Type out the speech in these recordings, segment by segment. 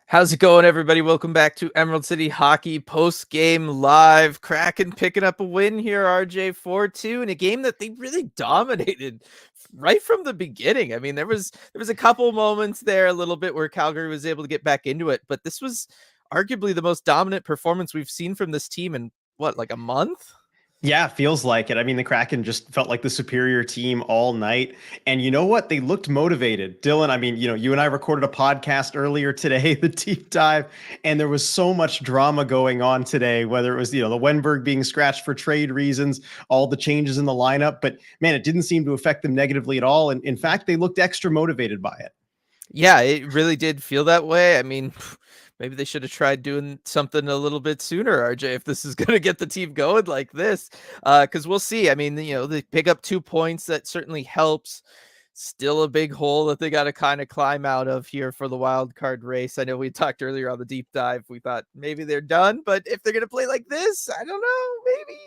How's it going, everybody? Welcome back to Emerald City Hockey Post Game Live. Kraken picking up a win here, RJ 4-2 in a game that they really dominated right from the beginning. I mean, there was a couple moments there a little bit where Calgary was able to get back into it, but this was arguably the most dominant performance we've seen from this team in what, like a month? Yeah, feels like it. I mean, the Kraken just felt like the superior team all night. And you know what? They looked motivated. Dylan, I mean, you and I recorded a podcast earlier today, the deep dive, and there was so much drama going on today, whether it was, the Wenberg being scratched for trade reasons, all the changes in the lineup. But man, it didn't seem to affect them negatively at all. And in fact, they looked extra motivated by it. Yeah, it really did feel that way. I mean, maybe they should have tried doing something a little bit sooner, RJ, if this is going to get the team going like this. Because we'll see. I mean, they pick up 2 points. That certainly helps. Still a big hole that they got to kind of climb out of here for the wild card race. I know we talked earlier on the deep dive. We thought maybe they're done, but if they're going to play like this, I don't know. Maybe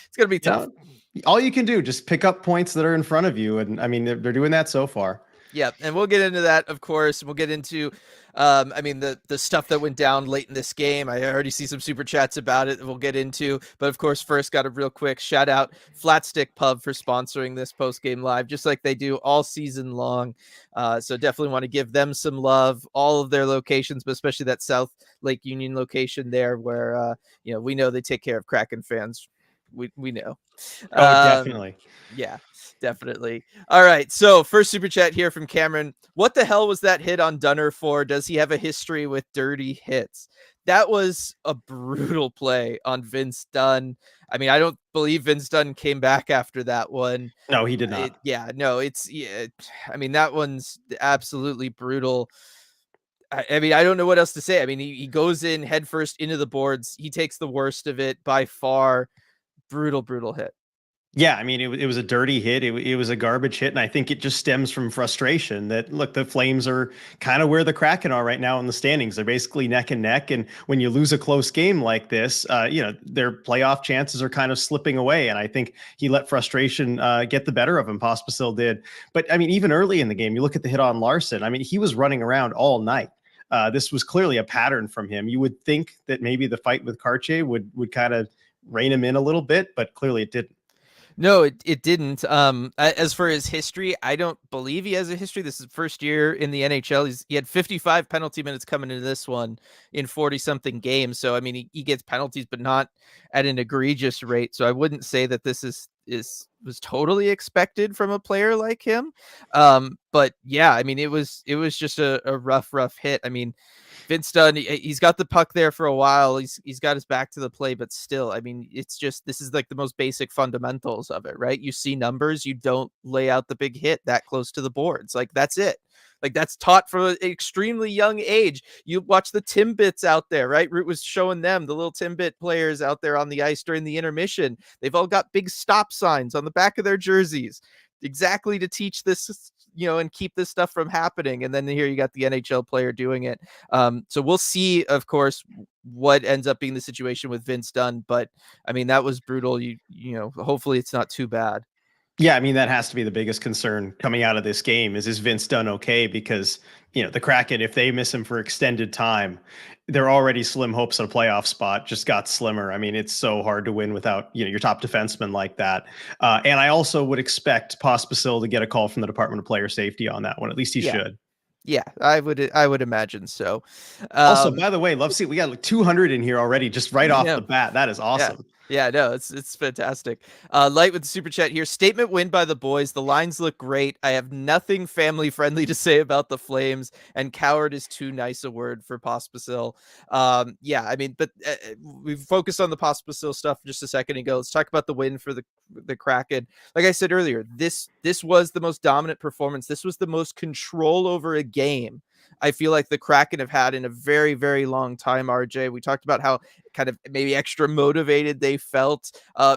it's going to be You tough. know, all you can do, just pick up points that are in front of you. And I mean, they're doing that so far. Yeah, and we'll get into that, of course. We'll get into, I mean, the stuff that went down late in this game. I already see some super chats about it that we'll get into. But of course, first, got a real quick shout out Flatstick Pub for sponsoring this post game live, just like they do all season long. So definitely want to give them some love. All of their locations, but especially that South Lake Union location there, where we know they take care of Kraken fans. We know. Oh, Um, definitely. yeah, definitely. All right. So first super chat here from Cameron. What the hell was that hit on Dunner for? Does he have a history with dirty hits? That was a brutal play on Vince Dunn. I mean, I don't believe Vince Dunn came back after that one. No, he did not. Yeah. I mean, that one's absolutely brutal. I mean, I don't know what else to say. I mean, he goes in headfirst into the boards. He takes the worst of it by far. Brutal hit. Yeah, I mean, it was a dirty hit. It was a garbage hit. And I think it just stems from frustration that, look, the Flames are kind of where the Kraken are right now in the standings. They're basically neck and neck. And when you lose a close game like this, their playoff chances are kind of slipping away. And I think he let frustration get the better of him. Pospisil did. But I mean, even early in the game, you look at the hit on Larson. I mean, he was running around all night. This was clearly a pattern from him. You would think that maybe the fight with Karche would kind of rein him in a little bit, but clearly it didn't. No, it didn't. As for his history, I don't believe he has a history. This is first year in the NHL. He had 55 penalty minutes coming into this one in 40 something games. So I mean, he gets penalties, but not at an egregious rate. So I wouldn't say that this was totally expected from a player like him. But yeah, I mean, it was just a rough hit. I mean, Vince Dunn, he's got the puck there for a while. He's got his back to the play, but still, I mean, it's just, this is like the most basic fundamentals of it, right? You see numbers, you don't lay out the big hit that close to the boards. Like, that's it. Like, that's taught from an extremely young age. You watch the Timbits out there, right? Root was showing them, the little Timbit players out there on the ice during the intermission. They've all got big stop signs on the back of their jerseys, exactly to teach this, and keep this stuff from happening. And then here you got the NHL player doing it. So we'll see, of course, what ends up being the situation with Vince Dunn. But I mean, that was brutal. Hopefully it's not too bad. Yeah, I mean, that has to be the biggest concern coming out of this game is Vince Dunn okay? Because, the Kraken, if they miss him for extended time, they're already slim hopes at a playoff spot, just got slimmer. I mean, it's so hard to win without, your top defenseman like that. And I also would expect Pospisil to get a call from the Department of Player Safety on that one. At least he Yeah. should. Yeah, I would imagine so. Also, by the way, love see we got like 200 in here already, just right off Yeah. the bat. That is Yeah. awesome. Yeah, no, it's fantastic. Light with the super chat here. Statement win by the boys. The lines look great. I have nothing family friendly to say about the Flames, and coward is too nice a word for Pospisil. Yeah, I mean, but we've focused on the Pospisil stuff just a second ago. Let's talk about the win for the Kraken. Like I said earlier, this was the most dominant performance. This was the most control over a game I feel like the Kraken have had in a very, very long time, RJ. We talked about how kind of maybe extra motivated they felt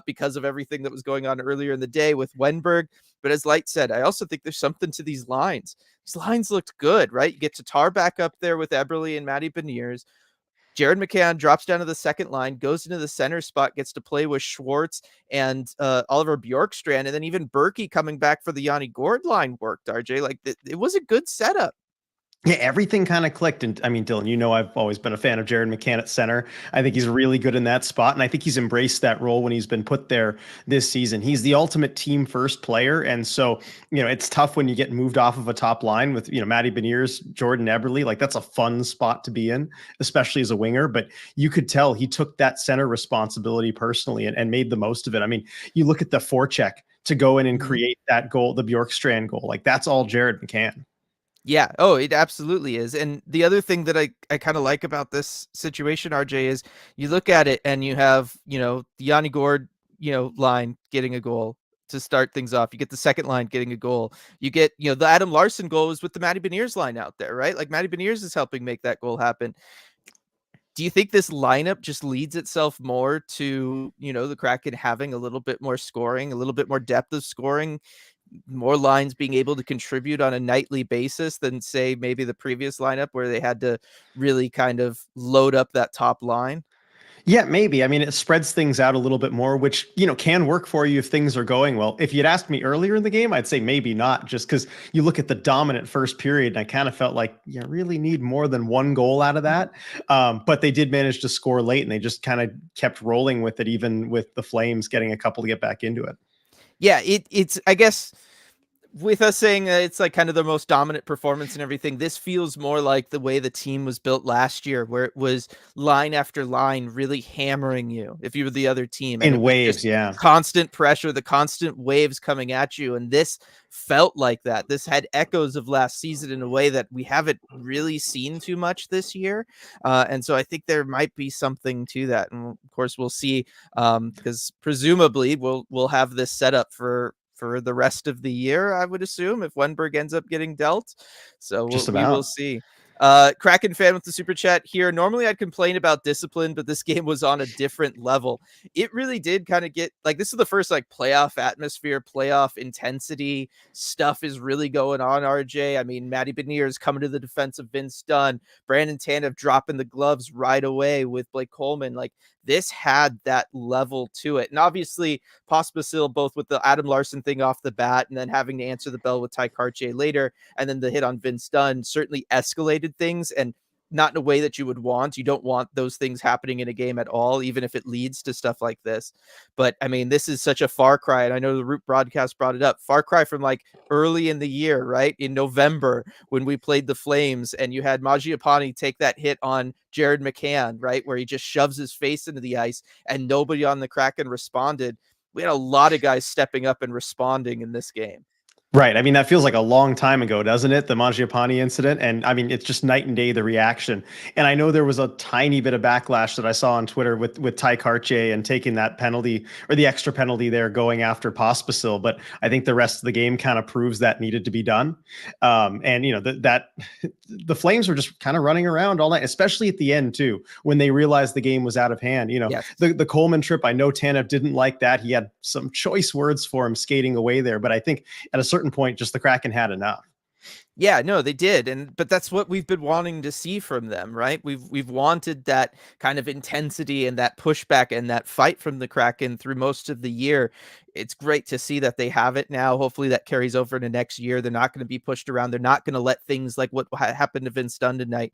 because of everything that was going on earlier in the day with Wenberg. But as Light said, I also think there's something to these lines. These lines looked good, right? You get Tatar back up there with Eberle and Matty Beniers. Jared McCann drops down to the second line, goes into the center spot, gets to play with Schwartz and Oliver Bjorkstrand, and then even Berkey coming back for the Yanni Gord line worked, RJ. Like, it was a good setup. Yeah, everything kind of clicked. And I mean, Dylan, I've always been a fan of Jared McCann at center. I think he's really good in that spot. And I think he's embraced that role when he's been put there this season. He's the ultimate team first player. And so, it's tough when you get moved off of a top line with, Matty Beniers, Jordan Eberle. Like, that's a fun spot to be in, especially as a winger. But you could tell he took that center responsibility personally and made the most of it. I mean, you look at the forecheck to go in and Mhm. create that goal, the Bjorkstrand goal. Like, that's all Jared McCann. Yeah. Oh, it absolutely is. And the other thing that I kind of like about this situation, RJ, is you look at it and you have, the Yanni Gord, line getting a goal to start things off. You get the second line getting a goal. You get, the Adam Larson goal is with the Matty Beniers line out there, right? Like Matty Beniers is helping make that goal happen. Do you think this lineup just leads itself more to, the Kraken having a little bit more scoring, a little bit more depth of scoring, more lines being able to contribute on a nightly basis than, say, maybe the previous lineup where they had to really kind of load up that top line? Yeah, maybe. I mean, it spreads things out a little bit more, which, can work for you if things are going well. If you'd asked me earlier in the game, I'd say maybe not, just because you look at the dominant first period, and I kind of felt like you really need more than one goal out of that. But they did manage to score late, and they just kind of kept rolling with it, even with the Flames getting a couple to get back into it. Yeah, it's I guess with us saying that it's like kind of the most dominant performance and everything, this feels more like the way the team was built last year, where it was line after line really hammering you if you were the other team. And In it was waves, just yeah. constant pressure, the constant waves coming at you. And this felt like that. This had echoes of last season in a way that we haven't really seen too much this year. And so I think there might be something to that. And of course, we'll see, because presumably we'll have this set up for the rest of the year, I would assume, if Wenberg ends up getting dealt. So Just we will about. see. Kraken fan with the super chat here. Normally I'd complain about discipline, but this game was on a different level. It really did kind of get like, this is the first like playoff atmosphere, playoff intensity stuff is really going on, RJ. I mean, Matty Beniers coming to the defense of Vince Dunn, Brandon Tanev dropping the gloves right away with Blake Coleman. Like, this had that level to it. And obviously, Pospisil, both with the Adam Larson thing off the bat and then having to answer the bell with Ty Cartier later, and then the hit on Vince Dunn certainly escalated things, and not in a way that you would want. You don't want those things happening in a game at all, even if it leads to stuff like this. But I mean, this is such a far cry. And I know the Root broadcast brought it up, far cry from like early in the year, right? In November when we played the Flames and you had Mangiapane take that hit on Jared McCann, right? Where he just shoves his face into the ice and nobody on the Kraken responded. We had a lot of guys stepping up and responding in this game. Right. I mean, that feels like a long time ago, doesn't it? The Mangiapane incident. And I mean, it's just night and day, the reaction. And I know there was a tiny bit of backlash that I saw on Twitter with Ty Cartier and taking that penalty or the extra penalty there going after Pospisil. But I think the rest of the game kind of proves that needed to be done. And, that the Flames were just kind of running around all night, especially at the end, too, when they realized the game was out of hand. Yes. The Coleman trip, I know Tanev didn't like that. He had some choice words for him skating away there. But I think at a certain point, just the Kraken had enough. Yeah, no, they did. But that's what we've been wanting to see from them, right? We've wanted that kind of intensity and that pushback and that fight from the Kraken through most of the year. It's great to see that they have it now. Hopefully that carries over into next year. They're not going to be pushed around. They're not going to let things like what happened to Vince Dunn tonight,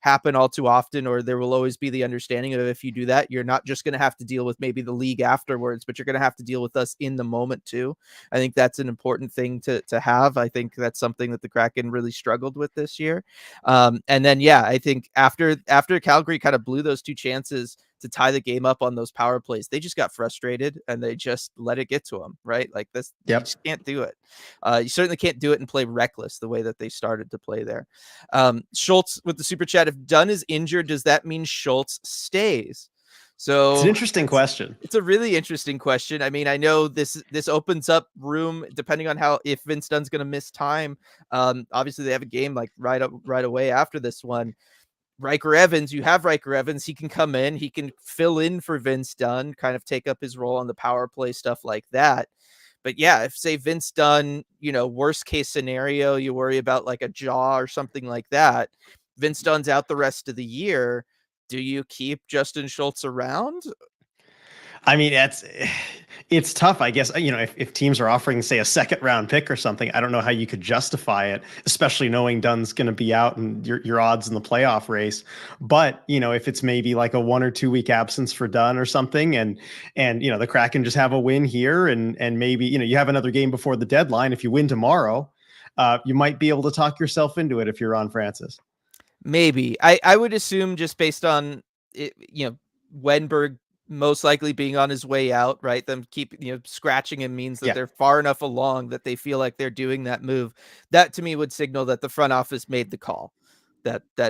happen all too often, or there will always be the understanding of, if you do that, you're not just going to have to deal with maybe the league afterwards, but you're going to have to deal with us in the moment too. I think that's an important thing to have. I think that's something that the Kraken really struggled with this year. And then, yeah, I think after Calgary kind of blew those two chances to tie the game up on those power plays, they just got frustrated and they just let it get to them, right? Like this, you Yep. just can't do it. You certainly can't do it and play reckless the way that they started to play there. Schultz with the super chat: if Dunn is injured, does that mean Schultz stays? It's an So interesting question. it's a really interesting question. I mean, I know this opens up room depending on how, if Vince Dunn's going to miss time. Obviously they have a game like right away after this one. Riker Evans, you have Riker Evans. He can come in, he can fill in for Vince Dunn, kind of take up his role on the power play, stuff like that. But yeah, if say Vince Dunn, worst case scenario, you worry about like a jaw or something like that. Vince Dunn's out the rest of the year. Do you keep Justin Schultz around? I mean, it's tough, I guess. You know, if teams are offering, say, a second round pick or something, I don't know how you could justify it, especially knowing Dunn's going to be out and your odds in the playoff race. But you know, if it's maybe like a 1 or 2 week absence for Dunn or something, and you know the Kraken just have a win here, and maybe you know you have another game before the deadline. If you win tomorrow, you might be able to talk yourself into it if you're Ron Francis. Maybe. I would assume just based on it, Wenberg most likely being on his way out, right? Them keep, scratching him means that Yeah, they're far enough along that they feel like they're doing that move. That to me would signal that the front office made the call. That yeah,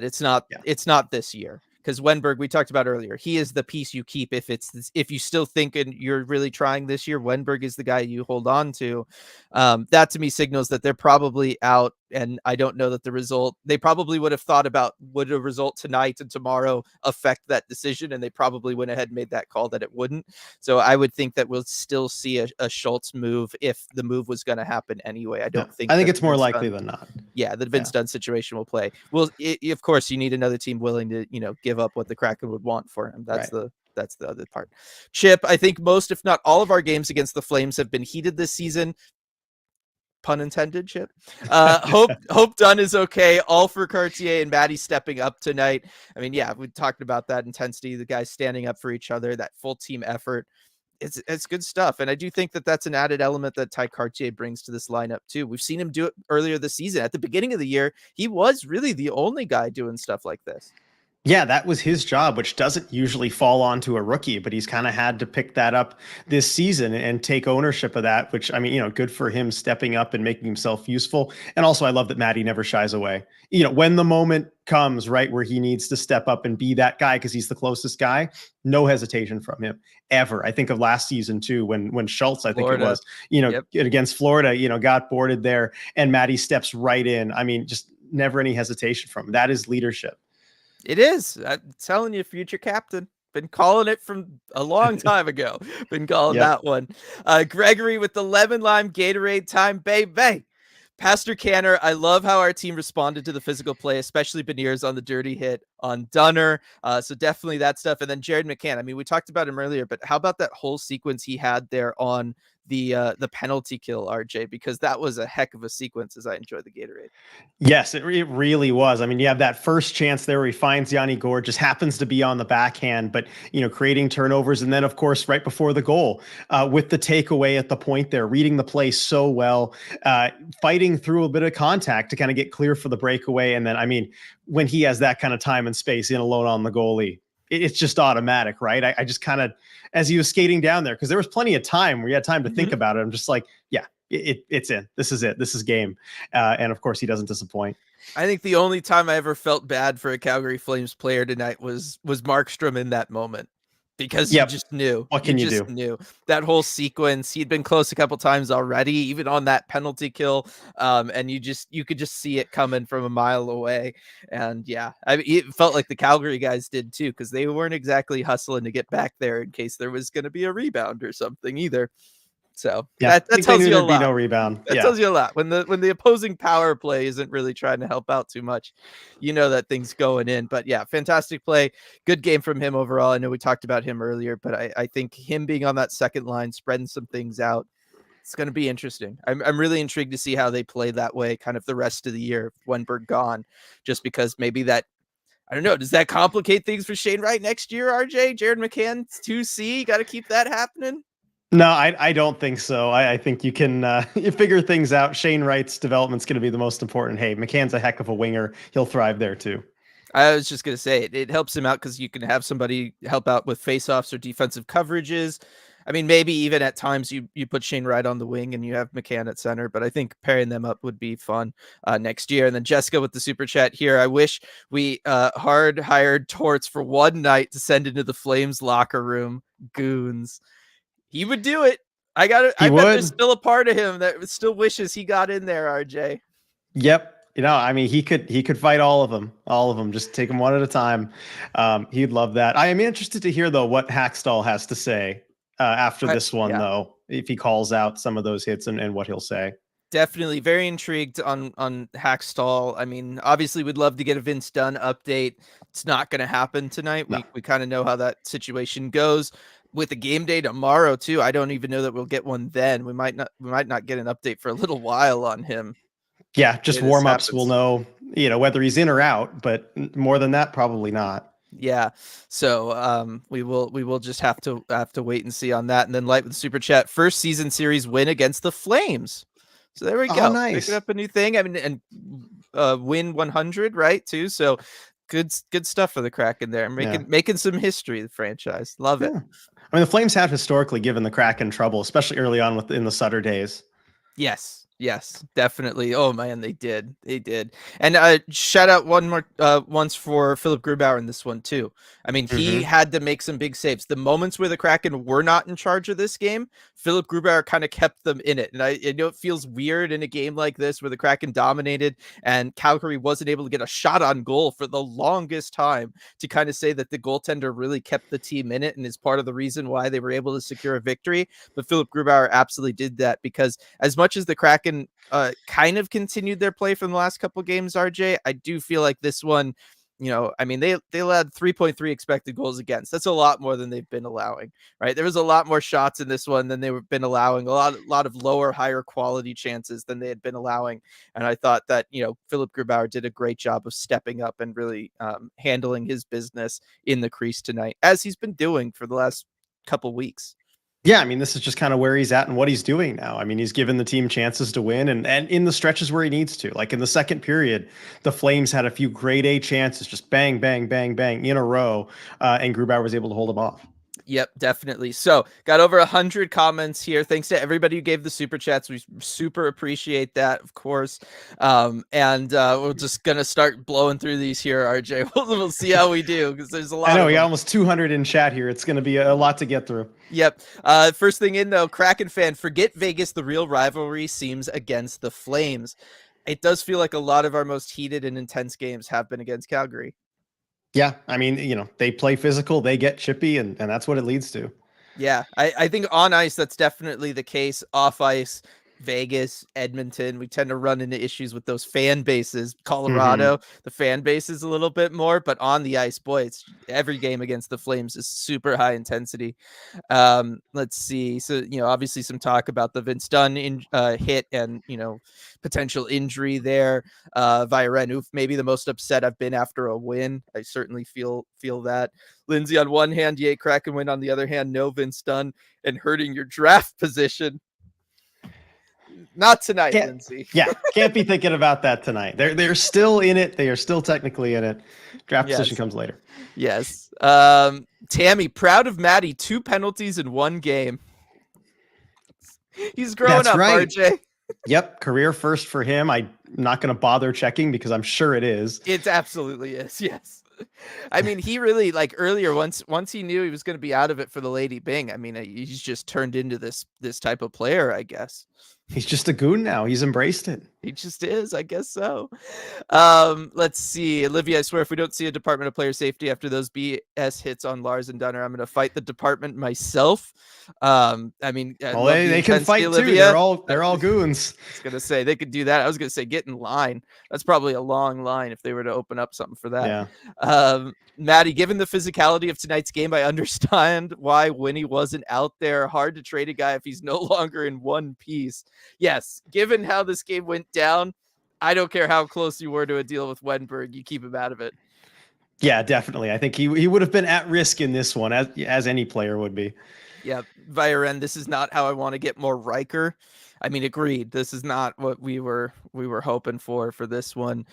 it's not this year. Because Wenberg, we talked about earlier, he is the piece you keep if you still think and you're really trying this year. Wenberg is the guy you hold on to. That to me signals that they're probably out, and I don't know that the result. They probably would have thought about would a result tonight and tomorrow affect that decision, and they probably went ahead and made that call that it wouldn't. So I would think that we'll still see a Schultz move if the move was going to happen anyway. I yeah. don't think I think that it's more likely than not. yeah, the Yeah, Vince Dunn situation will play. Well, of course, you need another team willing to, give up what the Kraken would want for him. right. That's the other part. Chip, I think most, if not all, of our games against the Flames have been heated this season. Pun intended, Chip. Hope Dunn is okay. All for Cartier and Maddie stepping up tonight. I mean, yeah, we talked about that intensity, the guys standing up for each other, that full team effort. It's good stuff. And I do think that that's an added element that Ty Cartier brings to this lineup too. We've seen him do it earlier this season. At the beginning of the year, he was really the only guy doing stuff like this. Yeah, that was his job, which doesn't usually fall onto a rookie, but he's kind of had to pick that up this season and take ownership of that, which I mean, you know, good for him stepping up and making himself useful. And also I love that Matty never shies away. You know, when the moment comes, right, where he needs to step up and be that guy because he's the closest guy, no hesitation from him ever. I think of last season too, when Schultz, I think it was, Yep. against Florida, got boarded there and Matty steps right in. I mean, just never any hesitation from him. That is leadership. It is. I'm telling you, future captain. Been calling it from a long time ago. Been calling Yep. that one. Gregory with the lemon lime Gatorade time, baby. Pastor Canner, I love how our team responded to the physical play, especially Beniers on the dirty hit on Dunner. So definitely that stuff. And then Jared McCann. I mean, we talked about him earlier, but how about that whole sequence he had there on the penalty kill, RJ? Because that was a heck of a sequence as I enjoyed the Gatorade. Yes, it really was. I mean, you have that first chance there where he finds Yanni Gourde, just happens to be on the backhand, but, creating turnovers. And then, of course, right before the goal, with the takeaway at the point there, reading the play so well, fighting through a bit of contact to kind of get clear for the breakaway. And then, I mean, when he has that kind of time and space in alone on the goalie, it's just automatic, right? I just kind of, as he was skating down there, because there was plenty of time where you had time to think about it. I'm just like, yeah, it's in. This is it. This is game. And of course, he doesn't disappoint. I think the only time I ever felt bad for a Calgary Flames player tonight was Markstrom in that moment, because you Yep. just knew. What can you just do? knew that whole sequence. He'd been close a couple times already, even on that penalty kill. And you could just see it coming from a mile away. And yeah, I mean, it felt like the Calgary guys did too, because they weren't exactly hustling to get back there in case there was going to be a rebound or something either. So Yeah, I that think they tells knew you a there'd be lot. no rebound. That Yeah. tells you a lot. When the opposing power play isn't really trying to help out too much, you know that thing's going in. But yeah, fantastic play. Good game from him overall. I know we talked about him earlier, but I think him being on that second line, spreading some things out, it's going to be interesting. I'm really intrigued to see how they play that way kind of the rest of the year, Wenberg gone, just because maybe that, I don't know, does that complicate things for Shane Wright next year, RJ? Jared McCann 2C, got to keep that happening. No, I don't think so. I think you can you figure things out. Shane Wright's development's going to be the most important. Hey, McCann's a heck of a winger. He'll thrive there too. I was just going to say it helps him out because you can have somebody help out with faceoffs or defensive coverages. I mean, maybe even at times you put Shane Wright on the wing and you have McCann at center, but I think pairing them up would be fun next year. And then Jessica with the super chat here. I wish we hard hired Torts for one night to send into the Flames locker room. Goons. He would do it. I He bet there's would. still a part of him that still wishes he got in there, RJ. Yep. I mean, he could fight all of them. All of them. Just take them one at a time. He'd love that. I am interested to hear though what Hackstall has to say after this one, Yeah. though, if he calls out some of those hits and what he'll say. Definitely very intrigued on Hackstall. I mean, obviously we'd love to get a Vince Dunn update. It's not going to happen tonight. No. We kind of know how that situation goes. with a game day tomorrow too. I don't even know that we'll get one then. We might not get an update for a little while on him. Yeah, just This warm-ups will happens. know, whether he's in or out, but more than that, probably not. Yeah. So we will just have to wait and see on that. And then Light with the super chat. First season series win against the Flames. So there we Oh, go. Picking nice. up a new thing. I mean, and win 100, right? Too. So good stuff for the Kraken there. Yeah. Making some history, the franchise. Love it. Yeah. I mean, the Flames have historically given the Kraken trouble, especially early on in the Sutter days. Yes, definitely. Oh man, they did. And shout out one more once for Philip Grubauer in this one too. I mean, he Mm-hmm. had to make some big saves. The moments where the Kraken were not in charge of this game, Philip Grubauer kind of kept them in it. And I know it feels weird in a game like this where the Kraken dominated and Calgary wasn't able to get a shot on goal for the longest time, to kind of say that the goaltender really kept the team in it and is part of the reason why they were able to secure a victory. But Philip Grubauer absolutely did that, because as much as the Kraken kind of continued their play from the last couple games, RJ, I do feel like this one, I mean, they allowed 3.3 expected goals against. That's a lot more than they've been allowing, right? There was a lot more shots in this one than they've been allowing, a lot of lower, higher quality chances than they had been allowing. And I thought that, Philip Grubauer did a great job of stepping up and really handling his business in the crease tonight, as he's been doing for the last couple weeks. Yeah, I mean, this is just kind of where he's at and what he's doing now. I mean, he's given the team chances to win, and in the stretches where he needs to. Like in the second period, the Flames had a few grade A chances, just bang, bang, bang, bang in a row, and Grubauer was able to hold them off. Yep, definitely. So got over 100 comments here. Thanks to everybody who gave the super chats. We super appreciate that, of course. And we're just gonna start blowing through these here, RJ. We'll see how we do, because there's a I lot know of we got them. almost 200 in chat here. It's going to be a lot to get through. Yep. First thing in though, Kraken fan, forget Vegas. The real rivalry seems against the Flames. It does feel like a lot of our most heated and intense games have been against Calgary. Yeah, I mean, they play physical, they get chippy, and that's what it leads to. Yeah, I think on ice, that's definitely the case. Off ice, Vegas, Edmonton, we tend to run into issues with those fan bases. Mm-hmm. Colorado, the fan base is a little bit more, but on the ice, boy, it's every game against the Flames is super high intensity. Let's see. So, obviously some talk about the Vince Dunn hit and, potential injury there. Viren, oof, maybe the most upset I've been after a win. I certainly feel that. Lindsay, on one hand, yay, Kraken win. On the other hand, no Vince Dunn and hurting your draft position. Not tonight, Can't, Lindsay. yeah, can't be thinking about that tonight. They're still in it. They are still technically in it. Draft position Yes. comes later. Yes. Tammy, proud of Maddie. 2 penalties in 1 game. He's growing That's up, right. RJ. Yep, career first for him. I'm not going to bother checking because I'm sure it is. It absolutely is. Yes. I mean, he really, like, earlier, once he knew he was going to be out of it for the Lady Bing, I mean, he's just turned into this type of player, I guess. He's just a goon now. He's embraced it. He just is, I guess so. Let's see. Olivia, I swear if we don't see a Department of Player Safety after those BS hits on Lars and Dunner, I'm going to fight the department myself. I mean, I Well, love the they can intensity, fight too. Olivia. They're all goons. I was going to say they could do that. I was going to say get in line. That's probably a long line if they were to open up something for that. Yeah. Maddie, given the physicality of tonight's game, I understand why Winnie wasn't out there. Hard to trade a guy if he's no longer in one piece. Yes, given how this game went down, I don't care how close you were to a deal with Wenberg, you keep him out of it. Yeah, definitely. I think he would have been at risk in this one, as any player would be. Yeah, Viren, this is not how I want to get more Riker. I mean, agreed. This is not what we were hoping for this one.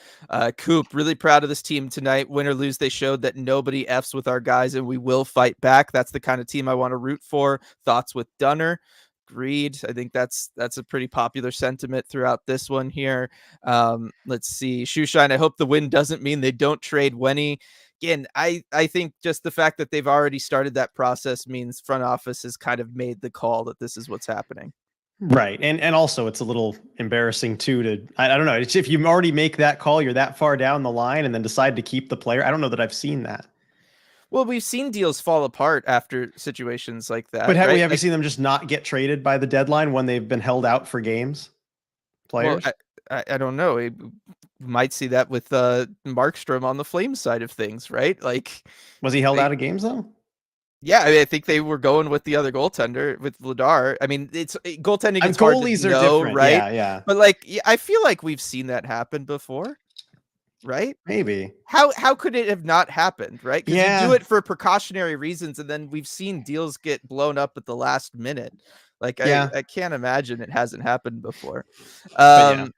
Coop, really proud of this team tonight. Win or lose, they showed that nobody F's with our guys, and we will fight back. That's the kind of team I want to root for. Thoughts with Dunner? Agreed. I think that's a pretty popular sentiment throughout this one here. Let's see. Shoeshine, I hope the win doesn't mean they don't trade Wenny. Again, I think just the fact that they've already started that process means front office has kind of made the call that this is what's happening. Right. And also it's a little embarrassing too I don't know. It's if you already make that call, you're that far down the line and then decide to keep the player. I don't know that I've seen that. Well, we've seen deals fall apart after situations like that, But right? have you seen them just not get traded by the deadline when they've been held out for games? Well, Players? I don't know. We might see that with Markstrom on the Flames side of things, right? Like, Was he held out of games though? Yeah, I mean, I think they were going with the other goaltender with Vladar. I mean, goaltending. It's hard to Goalies are know, different. right? Yeah, yeah, But like, I feel like we've seen that happen before, right? maybe. How could it have not happened, right? Because you do Yeah, it for precautionary reasons, and then we've seen deals get blown up at the last minute. Like yeah, I can't imagine it hasn't happened before. but yeah.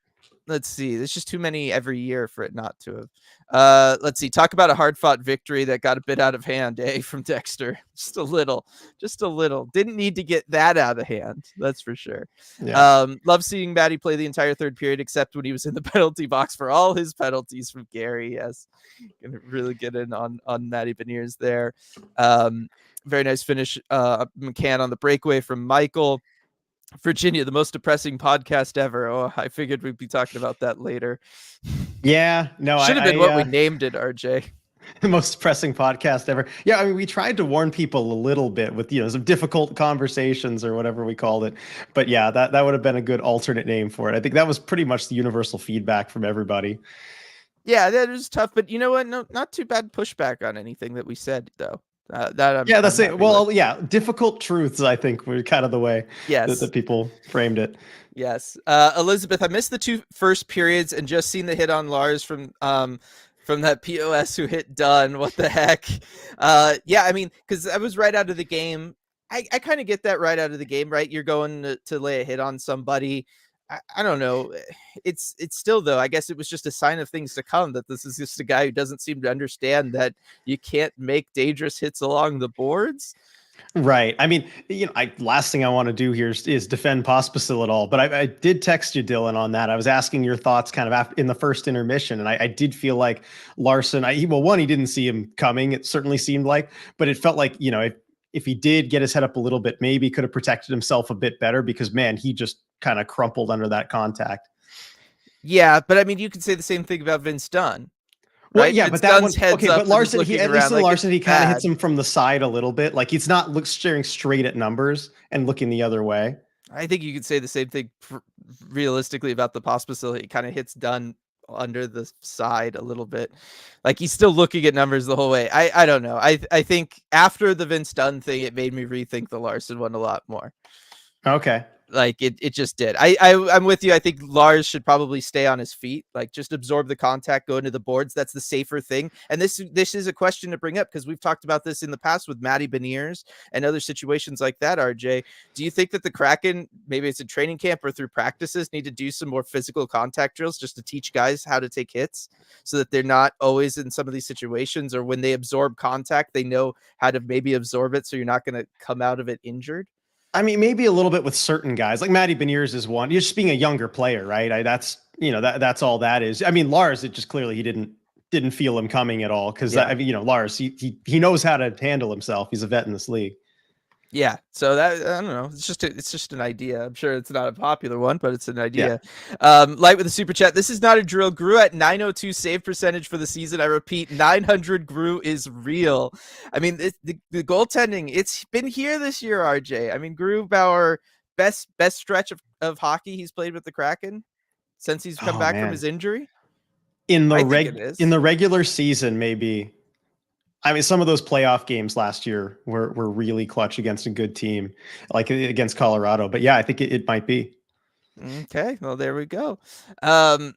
Let's see. There's just too many every year for it not to have. Let's see. Talk about a hard fought victory that got a bit out of hand, from Dexter. Just a little, just a little. Didn't need to get that out of hand. That's for sure. Yeah. Love seeing Matty play the entire third period, except when he was in the penalty box for all his penalties from Gary. Yes, gonna really get in on Matty Beniers there. Very nice finish. McCann on the breakaway from Michael. Virginia, the most depressing podcast ever. Oh, I figured we'd be talking about that later. Yeah, no, Should have been what we named it, RJ. the most pressing podcast ever. Yeah, I mean, we tried to warn people a little bit with, some difficult conversations or whatever we called it. But yeah, that would have been a good alternate name for it. I think that was pretty much the universal feedback from everybody. Yeah, that is tough, but you know what? No, not too bad pushback on anything that we said, though. Yeah, that's I'm it. happy Well, with. yeah, difficult truths, I think, were kind of the way Yes. that people framed it. Yes. Elizabeth, I missed the two first periods and just seen the hit on Lars from that POS who hit Dunn. What the heck? Yeah, I mean, because I was right out of the game. I kind of get that right out of the game, right? You're going to lay a hit on somebody. I don't know. It's still, though, I guess it was just a sign of things to come that this is just a guy who doesn't seem to understand that you can't make dangerous hits along the boards. Right. I mean, last thing I want to do here is defend Pospisil at all, but I did text you, Dylan, on that. I was asking your thoughts kind of in the first intermission, and I did feel like Larson, one, he didn't see him coming. It certainly seemed like, but it felt like, if he did get his head up a little bit, maybe could have protected himself a bit better because, man, he just kind of crumpled under that contact. Yeah, but I mean, you could say the same thing about Vince Dunn. Well, Right? yeah, Vince but that Dunn's one, heads okay, up but and is Larson, looking at least around in like Larson, he it's kind of hits bad. him from the side a little bit. Like he's not staring straight at numbers and looking the other way. I think you could say the same thing realistically about the Pospisil. He kind of hits Dunn under the side a little bit. Like he's still looking at numbers the whole way. I don't know. I think after the Vince Dunn thing, it made me rethink the Larson one a lot more. Okay. Like it just did. I'm with you. I think Lars should probably stay on his feet, like just absorb the contact, go into the boards. That's the safer thing. And this is a question to bring up because we've talked about this in the past with Matty Beniers and other situations like that. RJ, do you think that the Kraken, maybe it's in training camp or through practices, need to do some more physical contact drills just to teach guys how to take hits so that they're not always in some of these situations, or when they absorb contact, they know how to maybe absorb it so you're not going to come out of it injured? I mean, maybe a little bit with certain guys, like Matty Beniers is one. You're just being a younger player, right? That's that's all that is. I mean, Lars, it just clearly he didn't feel him coming at all because I mean, Lars, he knows how to handle himself. He's a vet in this league. Yeah, so that I don't know. It's just an idea. I'm sure it's not a popular one, but it's an idea. Yeah. Light with a super chat. This is not a drill. Grew at 902 save percentage for the season. I repeat, 900 Grew is real. I mean, the goaltending. It's been here this year, RJ. I mean, Grubauer best stretch of hockey he's played with the Kraken since he's come back from his injury. In I think it is. the regular season, maybe. I mean, some of those playoff games last year were really clutch against a good team, like against Colorado. But yeah, I think it might be. Okay, well, there we go.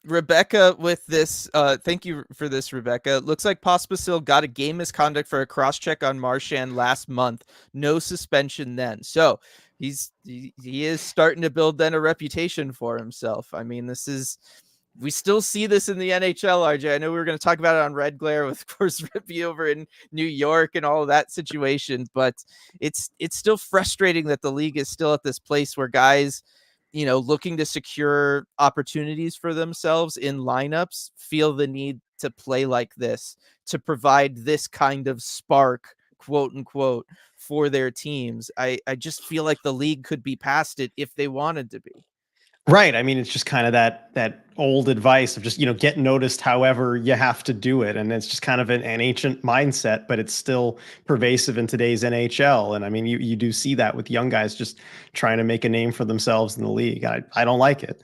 Rebecca with this. Thank you for this, Rebecca. Looks like Pospisil got a game misconduct for a cross check on Marchand last month. No suspension then. So he is starting to build then a reputation for himself. I mean, we still see this in the NHL, RJ. I know we were going to talk about it on Red Glare with, of course, Rippy over in New York and all of that situation, but it's still frustrating that the league is still at this place where guys, looking to secure opportunities for themselves in lineups feel the need to play like this, to provide this kind of spark, quote unquote, for their teams. I just feel like the league could be past it if they wanted to be. Right. I mean, it's just kind of that old advice of just, get noticed however you have to do it. And it's just kind of an ancient mindset, but it's still pervasive in today's NHL. And I mean, you do see that with young guys just trying to make a name for themselves in the league. I don't like it.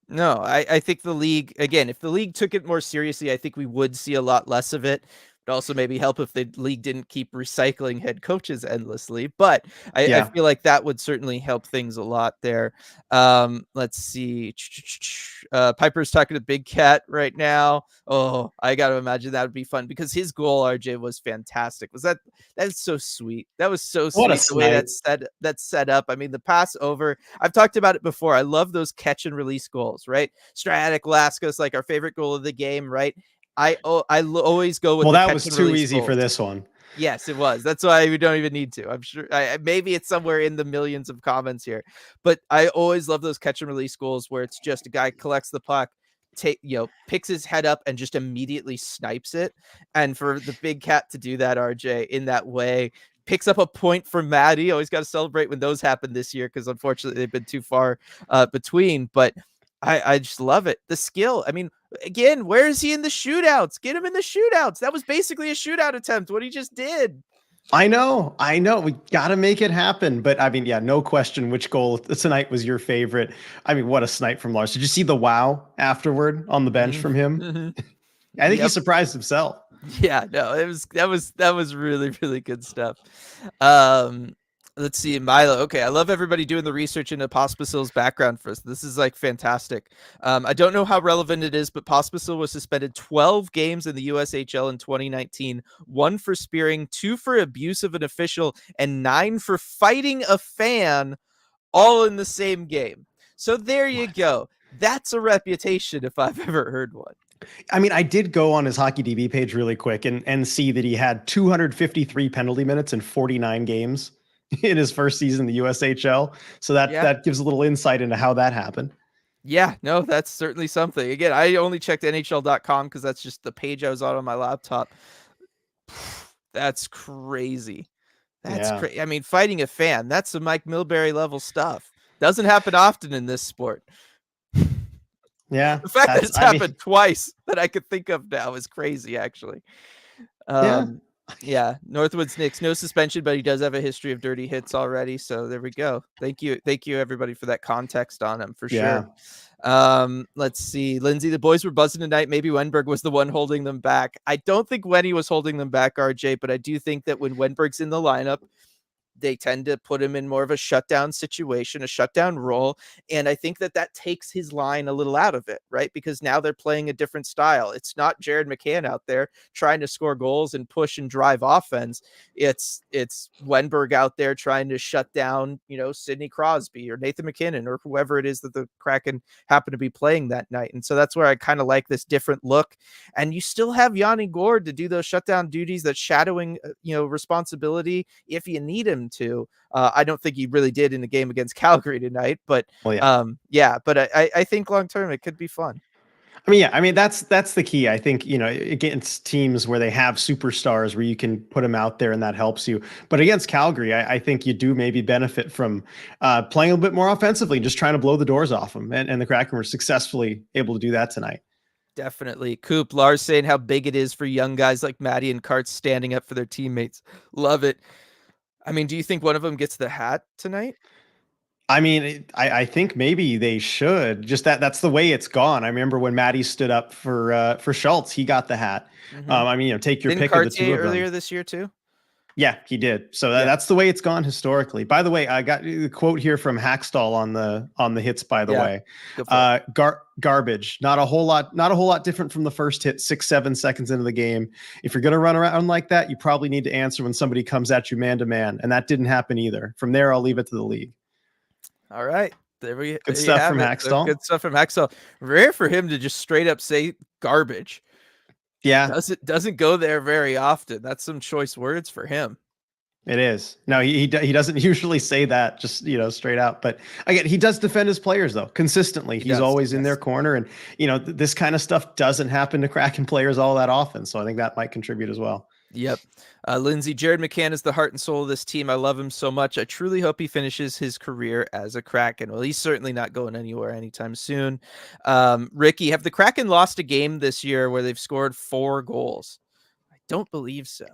No, I think the league, again, if the league took it more seriously, I think we would see a lot less of it. also maybe help if the league didn't keep recycling head coaches endlessly, but I Yeah. feel like that would certainly help things a lot there. Let's see. Piper's talking to Big Cat right now. Oh, I got to imagine that would be fun because his goal, RJ, was fantastic. That's so sweet. That was so What a sweet the way snipe. that's set up. I mean, the pass over. I've talked about it before. I love those catch and release goals, right? Stratic Laskos, like our favorite goal of the game, right? Always go with Well, the that catch was and too release easy for goals. this one. Yes, it was. That's why we don't even need to. I'm sure maybe it's somewhere in the millions of comments here, but I always love those catch and release goals where it's just a guy collects the puck, picks his head up and just immediately snipes it. And for the Big Cat to do that, RJ, in that way, picks up a point for Maddie. Always got to celebrate when those happen this year because unfortunately they've been too far between. But I just love it. The skill. I mean, again, where is he in the shootouts? Get him in the shootouts. That was basically a shootout attempt, what he just did. I know. We got to make it happen. But I mean, yeah, no question which goal tonight was your favorite. I mean, what a snipe from Lars. Did you see the wow afterward on the bench Mhm, from him? mhm. I think he Yep. surprised himself. Yeah, no, that was really, really good stuff. Um, let's see, Milo. Okay, I love everybody doing the research into Pospisil's background for us. This is like fantastic. I don't know how relevant it is, but Pospisil was suspended 12 games in the USHL in 2019, 1 for spearing, 2 for abuse of an official, and 9 for fighting a fan, all in the same game. So there you What? go. That's a reputation if I've ever heard one. I mean, I did go on his Hockey DB page really quick and see that he had 253 penalty minutes in 49 games in his first season in the USHL. So Yeah. that gives a little insight into how that happened. Yeah, no, that's certainly something. Again, I only checked NHL.com because that's just the page I was on my laptop. That's crazy. That's Yeah. crazy. I mean, fighting a fan, that's some Mike Milbury level stuff. Doesn't happen often in this sport. Yeah. The fact that That's, it's I mean, happened twice that I could think of now is crazy, actually. yeah. Um, yeah, Northwoods Knicks, no suspension, but he does have a history of dirty hits already. So there we go. Thank you, everybody, for that context on him for sure. Yeah. Let's see. Lindsay, the boys were buzzing tonight. Maybe Wenberg was the one holding them back. I don't think Wenny was holding them back, RJ, but I do think that when Wenberg's in the lineup, they tend to put him in more of a shutdown situation, a shutdown role. And I think that takes his line a little out of it, right? Because now they're playing a different style. It's not Jared McCann out there trying to score goals and push and drive offense. It's Wenberg out there trying to shut down, Sidney Crosby or Nathan McKinnon or whoever it is that the Kraken happen to be playing that night. And so that's where I kind of like this different look. And you still have Yanni Gord to do those shutdown duties, that shadowing, responsibility if you need him to. I don't think he really did in the game against Calgary tonight, but Well, yeah. yeah, but I think long term it could be fun. I mean, yeah, I mean that's the key. I think, against teams where they have superstars where you can put them out there and that helps you. But against Calgary, I think you do maybe benefit from playing a little bit more offensively, just trying to blow the doors off them. And the Kraken were successfully able to do that tonight. Definitely. Coop, Lars saying how big it is for young guys like Maddie and Karts standing up for their teammates. Love it. I mean, do you think one of them gets the hat tonight? I mean, I think maybe they should. Just that's the way it's gone. I remember when Maddie stood up for Schultz, he got the hat. Mm-hmm. I mean, take your Didn't pick of the two Cartier of them. earlier this year too? Yeah, he did. So Yeah. that's the way it's gone historically. By the way, I got the quote here from Hackstall on the hits. By the Yeah. way, Go for it. garbage. Not a whole lot different from the first hit. 6-7 seconds into the game. If you're gonna run around like that, you probably need to answer when somebody comes at you man to man, and that didn't happen either. From there, I'll leave it to the league. All right. Good There you stuff have from it. So Hackstall. good stuff from Hacksaw. Rare for him to just straight up say garbage. Yeah, Doesn't go there very often. That's some choice words for him. it is. No, he doesn't usually say that just, straight out. But again, he does defend his players though consistently. He He's does. always in their Yes. corner, and this kind of stuff doesn't happen to Kraken players all that often. So I think that might contribute as well. Yep. Lindsay, Jared McCann is the heart and soul of this team. I love him so much. I truly hope he finishes his career as a Kraken. Well, he's certainly not going anywhere anytime soon. Ricky, have the Kraken lost a game this year where they've scored 4 goals? I don't believe so.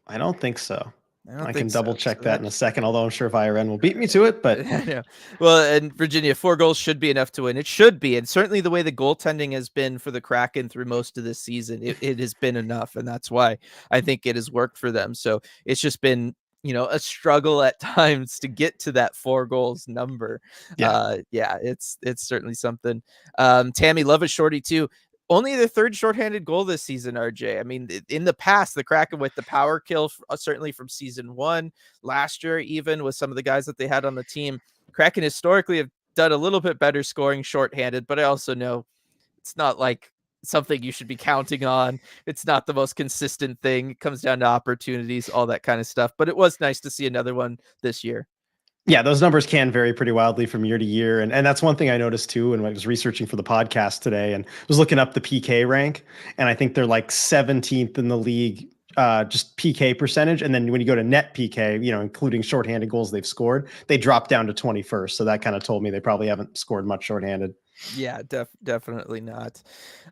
I don't think so. I don't I can think so. double check So that in a second, although I'm sure IRN will beat me to it. But yeah. Well, and Virginia, 4 goals should be enough to win. It should be. And certainly the way the goaltending has been for the Kraken through most of this season, it has been enough. And that's why I think it has worked for them. So it's just been, a struggle at times to get to that 4 goals number. yeah, Yeah, it's certainly something. Tammy, love a shorty too. Only the 3rd shorthanded goal this season, RJ. I mean, in the past, the Kraken with the power kill, certainly from season 1, last year, even with some of the guys that they had on the team, Kraken historically have done a little bit better scoring shorthanded, but I also know it's not like something you should be counting on. It's not the most consistent thing. It comes down to opportunities, all that kind of stuff. But it was nice to see another one this year. yeah, those numbers can vary pretty wildly from year to year. And that's one thing I noticed too. And I was researching for the podcast today and was looking up the PK rank. And I think they're like 17th in the league, just PK percentage. And then when you go to net PK, including shorthanded goals they've scored, they drop down to 21st. So that kind of told me they probably haven't scored much shorthanded. Yeah, definitely not.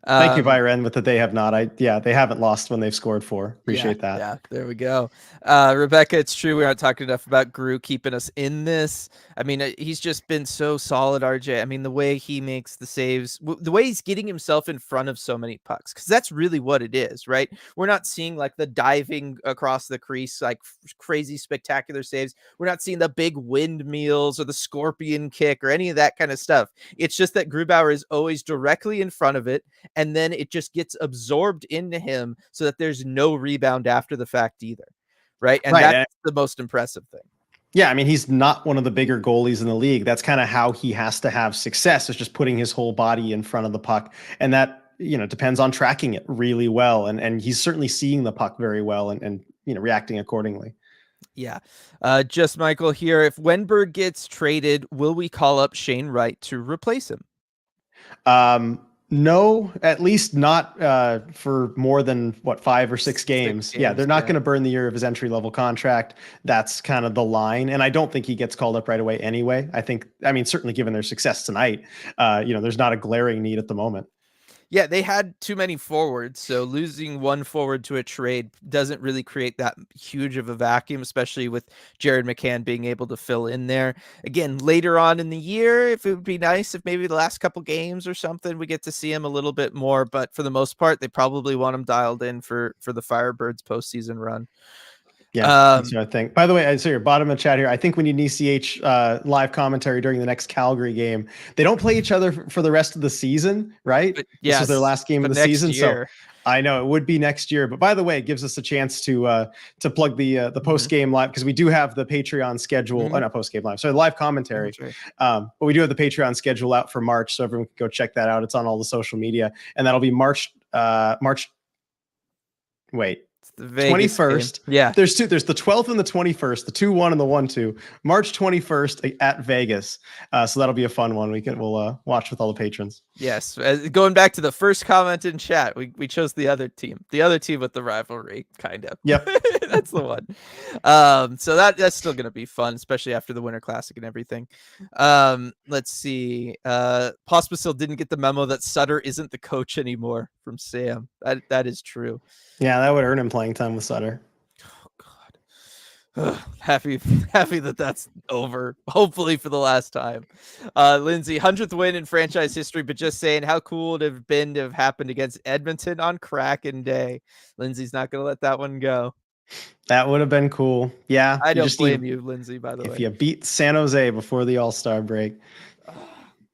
Thank you, Byron, with that they have not. They haven't lost when they've scored 4. Appreciate that. Yeah, there we go. Rebecca, it's true we aren't talking enough about Gru keeping us in this. I mean, he's just been so solid, RJ. I mean, the way he makes the saves, the way he's getting himself in front of so many pucks, because that's really what it is, right? We're not seeing like the diving across the crease, like crazy spectacular saves. We're not seeing the big windmills or the scorpion kick or any of that kind of stuff. It's just that Grubauer is always directly in front of it, and then it just gets absorbed into him so that there's no rebound after the fact either. Right. And that's the most impressive thing. Yeah, I mean, he's not one of the bigger goalies in the league. That's kind of how he has to have success, is just putting his whole body in front of the puck. And that, depends on tracking it really well. And he's certainly seeing the puck very well and reacting accordingly. Yeah. Just Michael here. If Wenberg gets traded, will we call up Shane Wright to replace him? No, at least not for more than 5 or 6 games. Yeah, they're not going to burn the year of his entry level contract. That's kind of the line. And I don't think he gets called up right away anyway. I mean, certainly given their success tonight, there's not a glaring need at the moment. Yeah, they had too many forwards, so losing one forward to a trade doesn't really create that huge of a vacuum, especially with Jared McCann being able to fill in there. Again, later on in the year, if it would be nice if maybe the last couple games or something, we get to see him a little bit more, but for the most part, they probably want him dialed in for the Firebirds postseason run. Yeah, that's what I think. By the way, I see your bottom of the chat here. I think we need an ECH live commentary during the next Calgary game. They don't play each other for the rest of the season, right? Yes, this is their last game of the season. Year. So I know it would be next year. But by the way, it gives us a chance to plug the post game live, because we do have the Patreon schedule. Oh, not post game live. So live commentary. But we do have the Patreon schedule out for March, so everyone can go check that out. It's on all the social media, and that'll be March. Wait. The 21st. Game. Yeah. There's two. There's the 12th and the 21st, the 2-1 and the 1-2. March 21st at Vegas. So that'll be a fun one. We'll watch with all the patrons. Yes. Going back to the first comment in chat, we chose the other team. The other team with the rivalry, kind of. Yep. That's the one. So that's still gonna be fun, especially after the Winter Classic and everything. Let's see. Pospisil didn't get the memo that Sutter isn't the coach anymore from Sam. That is true. Yeah, that would earn him playing time with Sutter. Oh God. Happy that that's over. Hopefully for the last time. Lindsay, 100th win in franchise history, but just saying, how cool would it have been to have happened against Edmonton on Kraken Day. Lindsay's not going to let that one go. That would have been cool. Yeah. I don't blame you, Lindsay, by the way. If you beat San Jose before the All-Star break.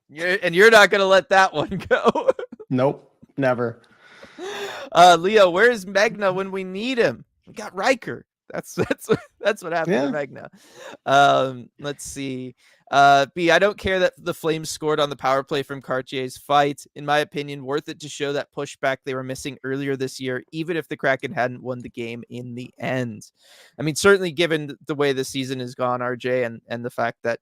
You're not going to let that one go. Nope, never. Leo, where's Magna when we need him? We got Riker. That's what happened to Magna. Let's see. B, I don't care that the Flames scored on the power play from Cartier's fight. In my opinion, worth it to show that pushback they were missing earlier this year, even if the Kraken hadn't won the game in the end. I mean, certainly given the way the season has gone, RJ, and the fact that,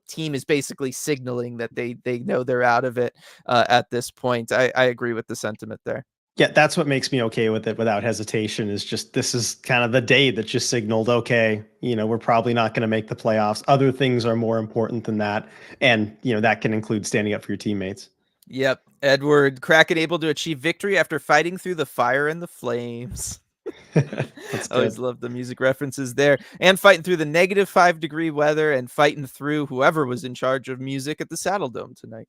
team is basically signaling that they know they're out of it at this point. I agree with the sentiment there. Yeah, that's what makes me okay with it without hesitation, is just this is kind of the day that just signaled, okay, we're probably not going to make the playoffs. Other things are more important than that. And, that can include standing up for your teammates. Yep. Edward, Kraken able to achieve victory after fighting through the fire and the flames. That's I always good. love the music references there, and fighting through the -5-degree weather and fighting through whoever was in charge of music at the Saddle Dome tonight.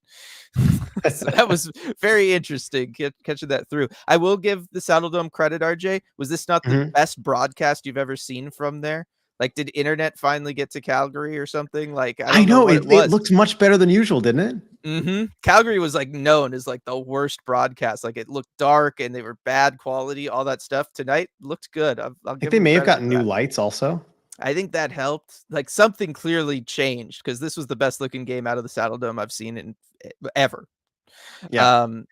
So that was very interesting catching that through. I will give the Saddle Dome credit, RJ. Was this not the Mhm. best broadcast you've ever seen from there? Like, did internet finally get to Calgary or something? Like, I I don't know know what it it was. looked much better than usual, didn't it? Calgary was, like, known as, like, the worst broadcast, like, it looked dark and they were bad quality, all that stuff. Tonight looked good. I'll I think give they them may have credit gotten for new that. lights also. I think that helped. Like, something clearly changed because this was the best looking game out of the Saddle Dome I've seen in ever. Yeah. Um,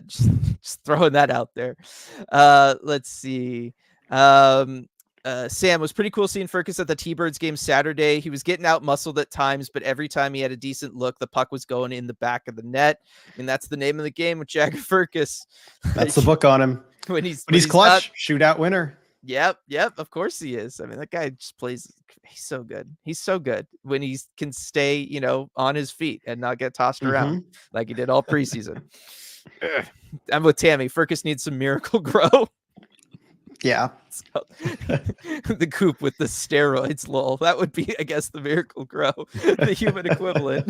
just just throwing that out there. Let's see. Um, Sam, was pretty cool seeing Furcus at the T-Birds game Saturday. He was getting out muscled at times, but every time he had a decent look, the puck was going in the back of the net. I mean, that's the name of the game with Jagger Furcus. That's the book on him. when he's But when he's he's not. clutch, shootout winner. Yep, of course he is. I mean, that guy just plays. He's so good. He's so good when he can stay, on his feet and not get tossed around Mhm. like he did all preseason. Ugh. I'm with Tammy. Furcus needs some Miracle Grow. Yeah. So, the coop with the steroids, lol. That would be, I guess, the Miracle Grow, the human equivalent.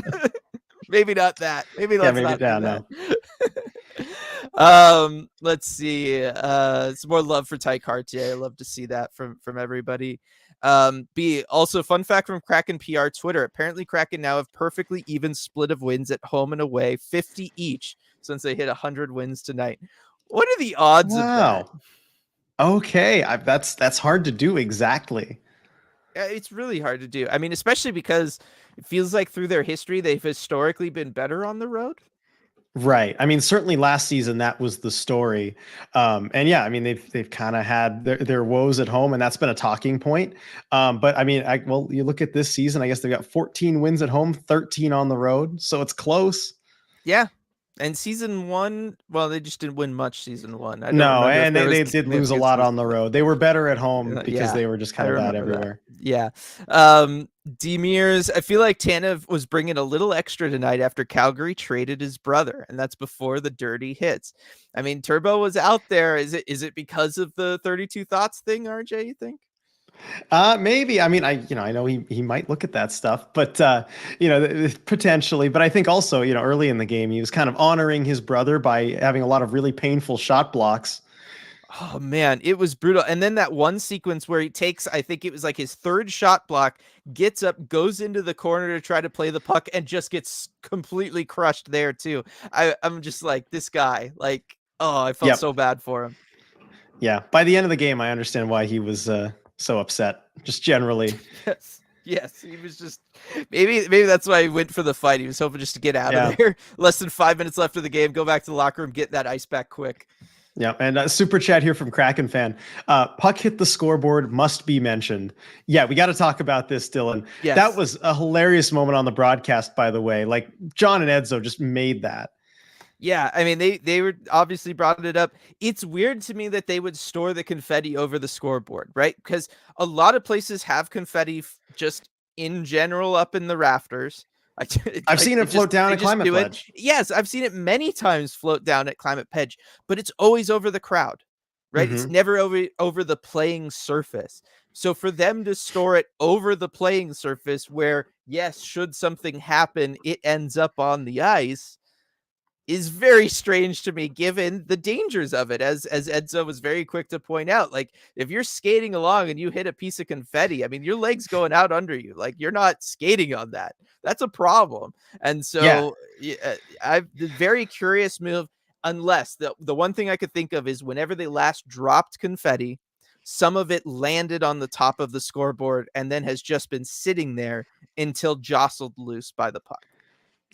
Maybe not that. Maybe Yeah, let's maybe not yeah, do that. no. Let's see. Some more love for Ty Cartier. I love to see that from everybody. B, also fun fact from Kraken PR Twitter. Apparently Kraken now have perfectly even split of wins at home and away, 50 each since they hit 100 wins tonight. What are the odds of that? Wow. Okay, that's hard to do exactly. It's really hard to do. I mean, especially because it feels like through their history, they've historically been better on the road. Right. I mean, certainly last season that was the story. And yeah, I mean they've kind of had their woes at home, and that's been a talking point. But I mean, well, you look at this season, I guess they've got 14 wins at home, 13 on the road, so it's close. Yeah. And season one, well, they just didn't win much season one. I don't No, remember if and there they was did lose a significant lot on season the one. road. They were better at home because Yeah, they were just I kind of bad remember that. everywhere. Yeah. Demirs, I feel like Tanev was bringing a little extra tonight after Calgary traded his brother, and that's before the dirty hits. I mean, Turbo was out there. Is it because of the 32 Thoughts thing, RJ, you think? Maybe. I mean, I know he might look at that stuff, but potentially. But I think also, early in the game, he was kind of honoring his brother by having a lot of really painful shot blocks. Oh man, it was brutal. And then that one sequence where he takes, I think it was like his third shot block, gets up, goes into the corner to try to play the puck, and just gets completely crushed there too. I'm just like, this guy, like, oh, I felt Yep. so bad for him. Yeah. By the end of the game, I understand why he was so upset. Just generally. Yes, he was just maybe that's why he went for the fight. He was hoping just to get out Yeah. of there. Less than 5 minutes left of the game. Go back to the locker room, get that ice back quick. Yeah, and super chat here from Kraken fan. Puck hit the scoreboard, must be mentioned. Yeah, we got to talk about this, Dylan. Yes. That was a hilarious moment on the broadcast, by the way. Like John and Edzo just made that. Yeah, I mean they were obviously brought it up. It's weird to me that they would store the confetti over the scoreboard, right? Because a lot of places have confetti just in general up in the rafters. I've seen it float down at Climate Pledge. Yes, I've seen it many times float down at Climate Pledge, but it's always over the crowd, right? It's never over the playing surface. So for them to store it over the playing surface where, yes, should something happen, it ends up on the ice, is very strange to me given the dangers of it. As Edzo was very quick to point out, like if you're skating along and you hit a piece of confetti, I mean your leg's going out under you. Like you're not skating on that. That's a problem. And so I've the very curious move, unless the one thing I could think of is whenever they last dropped confetti, some of it landed on the top of the scoreboard and then has just been sitting there until jostled loose by the puck.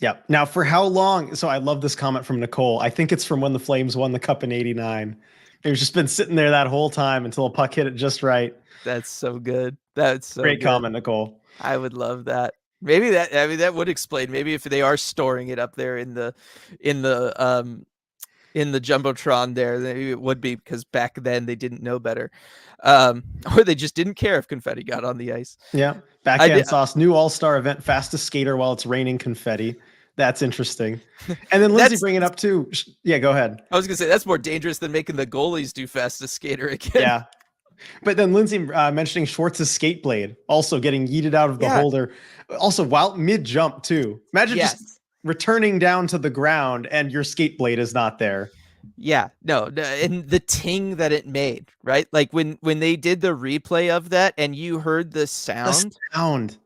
Yeah. Now, for how long? So I love this comment from Nicole. I think it's from when the Flames won the Cup in '89. It was just been sitting there that whole time until a puck hit it just right. That's so good. That's so Great good. comment, Nicole. I would love that. Maybe that, I mean, that would explain maybe if they are storing it up there in the Jumbotron there, maybe it would be because back then they didn't know better. Or they just didn't care if confetti got on the ice. Yeah. Backhand sauce, new all-star event, fastest skater while it's raining confetti. That's interesting. And then Lindsay That's bringing up too. Yeah, go ahead. I was gonna say that's more dangerous than making the goalies do fastest skater again. Yeah. But then Lindsay mentioning Schwartz's skate blade also getting yeeted out of the Yeah. holder, also while mid jump too. Imagine just Yes. returning down to the ground and your skate blade is not there. Yeah, no, and the ting that it made, right? Like when they did the replay of that and you heard the The sound, sound.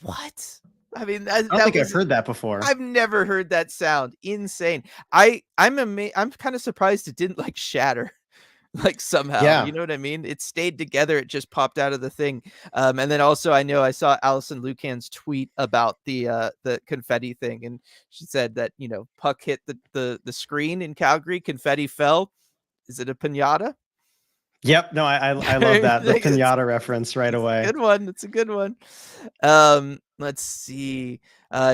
what? I mean, I don't that think I've was heard that before. I've never heard that sound. Insane. I'm kind of surprised it didn't like shatter. Like somehow, Yeah. you know what I mean? It stayed together. It just popped out of the thing. And then also, I know I saw Allison Lucan's tweet about the confetti thing, and she said that puck hit the screen in Calgary, confetti fell. Is it a pinata? Yep. No, I love that. The Like, pinata reference right it's a away. good one. It's a good one. Let's see.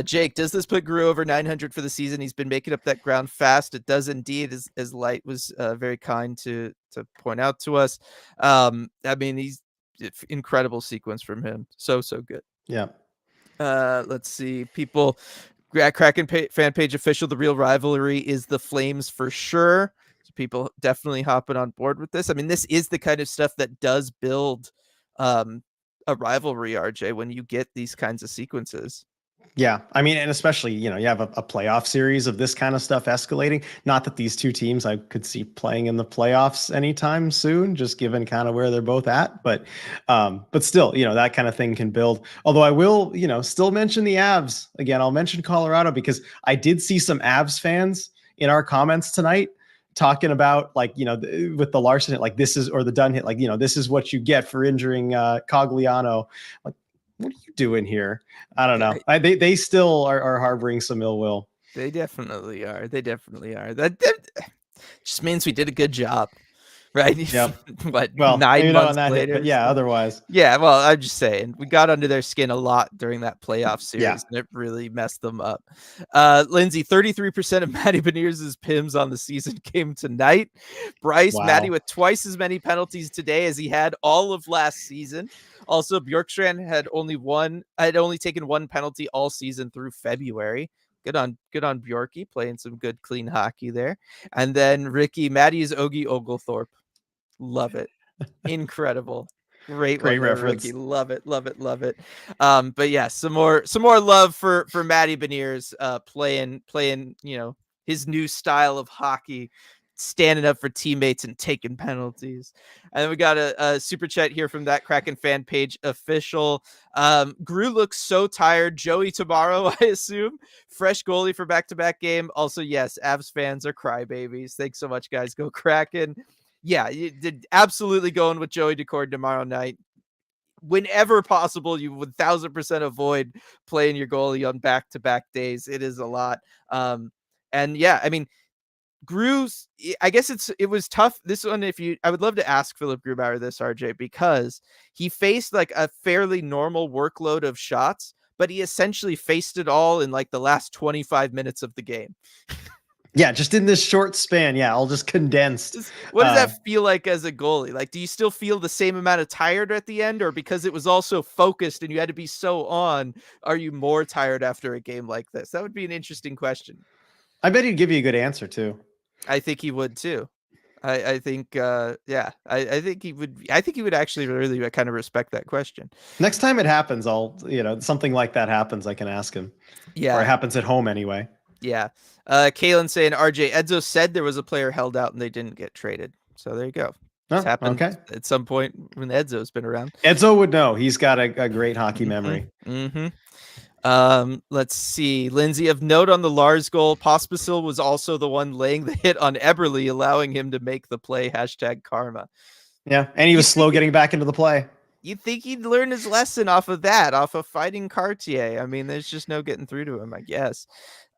Jake, does this put Gru over 900 for the season? He's been making up that ground fast. It does indeed, as Light was very kind to point out to us. I mean, incredible sequence from him. So good. Yeah. Let's see. People, Kraken fan page official. The real rivalry is the Flames for sure. So people definitely hopping on board with this. I mean, this is the kind of stuff that does build a rivalry, RJ, when you get these kinds of sequences. Yeah. I mean, and especially, you have a playoff series of this kind of stuff escalating. Not that these two teams I could see playing in the playoffs anytime soon, just given kind of where they're both at. But still, that kind of thing can build. Although I will, still mention the Avs. Again, I'll mention Colorado because I did see some Avs fans in our comments tonight talking about with the Larson hit, like this is, or the Dunn hit, like, this is what you get for injuring Cogliano. Like, what are you doing here? I don't know. They still are harboring some ill will. They definitely are. They definitely are. That just means we did a good job, right? Yep. What, Well, 9 maybe not on months that hit, later? but yeah, So. otherwise. Yeah, well, I'm just saying we got under their skin a lot during that playoff Yeah. series, and it really messed them up. Lindsay, 33% of Matty Beniers' PIMs on the season came tonight. Bryce, Wow. Matty with twice as many penalties today as he had all of last season. Also, Bjorkstrand had only taken one penalty all season through February. Good on Bjorky, playing some good clean hockey there. And then Ricky, Matty is Ogie Oglethorpe. Love it. Incredible. Great Great one there, reference. Ricky. Love it. But yeah, some more love for Matty Beniers playing, his new style of hockey, standing up for teammates and taking penalties. And then we got a super chat here from that Kraken fan page official. Gru looks so tired. Joey tomorrow, I assume. Fresh goalie for back-to-back game. Also, yes, Avs fans are crybabies. Thanks so much, guys. Go Kraken. Yeah, you did absolutely going with Joey Decord tomorrow night. Whenever possible, you 1000% avoid playing your goalie on back-to-back days. It is a lot. And yeah, I mean, Gru's, I guess it was tough. This one, I would love to ask Philip Grubauer this, RJ, because he faced like a fairly normal workload of shots, but he essentially faced it all in like the last 25 minutes of the game. Yeah, just in this short span. Yeah, all just condensed. What does that feel like as a goalie? Like, do you still feel the same amount of tired at the end, or because it was also focused and you had to be so on, are you more tired after a game like this? That would be an interesting question. I bet he'd give you a good answer too. I think he would too. I think, yeah, I think he would. I think he would actually really kind of respect that question. Next time it happens, something like that happens, I can ask him. Yeah. Or it happens at home anyway. Yeah. Kalen saying, RJ, Edzo said there was a player held out and they didn't get traded. So there you go. It's happened at some point when Edzo's been around. Edzo would know. He's got a great hockey memory. Let's see. Lindsay, of note on the Lars goal, Pospisil was also the one laying the hit on Eberle, allowing him to make the play. #karma. Yeah, and he was slow getting back into the play. You'd think he'd learn his lesson off of fighting Cartier. I mean, there's just no getting through to him, I guess.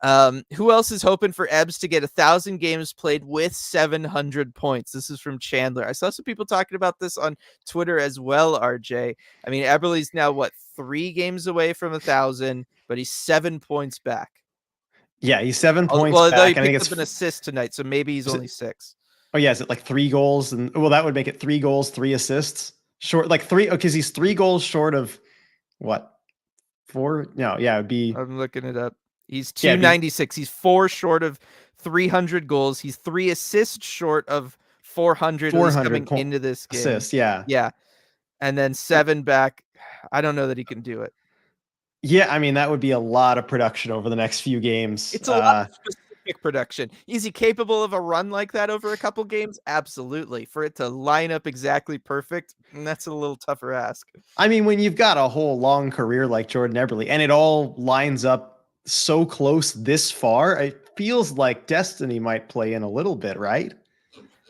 Who else is hoping for Ebbs to get 1,000 games played with 700 points? This is from Chandler. I saw some people talking about this on Twitter as well, RJ. I mean, Eberle's now, 3 games away from 1,000, but he's 7 points back. Yeah, he's 7 points back. Well, he picked up an assist tonight, so maybe he's only 6. Oh, yeah, is it like 3 goals? And that would make it 3 goals, 3 assists. Short, like 3, because he's 3 goals short of what? 4? No, yeah, it'd be. I'm looking it up. He's Yeah, 296. He's 4 short of 300 goals. He's 3 assists short of 400, at least 400 coming into this game. assists. Yeah. Yeah, and then I 7 back. I don't know that he can do it. Yeah, I mean, that would be a lot of production over the next few games. It's a lot of specific production. Is he capable of a run like that over a couple games? Absolutely. For it to line up exactly perfect, that's a little tougher ask. I mean, when you've got a whole long career like Jordan Eberle and it all lines up so close this far, it feels like destiny might play in a little bit, right?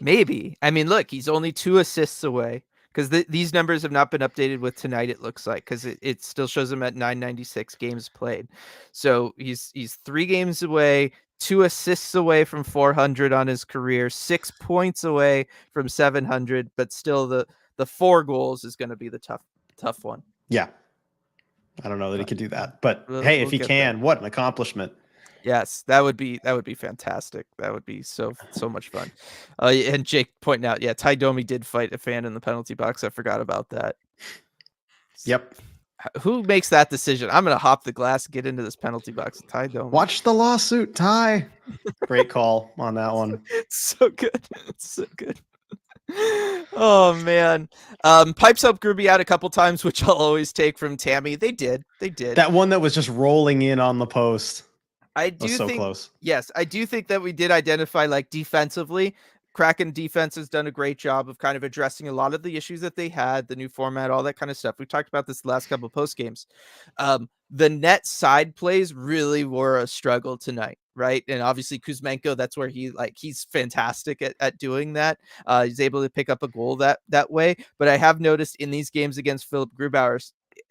Maybe. I mean, look, he's only 2 assists away because these numbers have not been updated with tonight, it looks like, because it still shows him at 996 games played. So he's 3 games away, 2 assists away from 400 on his career, 6 points away from 700, but still the 4 goals is going to be the tough one. Yeah. I don't know that he But could do that, but hey, if we'll he get there. can, what an accomplishment. Yes, that would be fantastic. That would be so much fun. And Jake pointing out, yeah, Ty Domi did fight a fan in the penalty box. I forgot about that. Yep. Who makes that decision? I'm gonna hop the glass, get into this penalty box. Ty Domi. Watch the lawsuit, Ty. Great call on that one. It's so good. It's so good. Oh man. Pipes helped Gruby out a couple times, which I'll always take from Tammy. They did. That one that was just rolling in on the post. I Was do so think, close. yes, I do think that we did identify, like, defensively, Kraken defense has done a great job of kind of addressing a lot of the issues that they had, the new format, all that kind of stuff. We talked about this the last couple of post games. The net side plays really were a struggle tonight, right? And obviously Kuzmenko, that's where he's fantastic at doing that. He's able to pick up a goal that way. But I have noticed in these games against Philip Grubauer,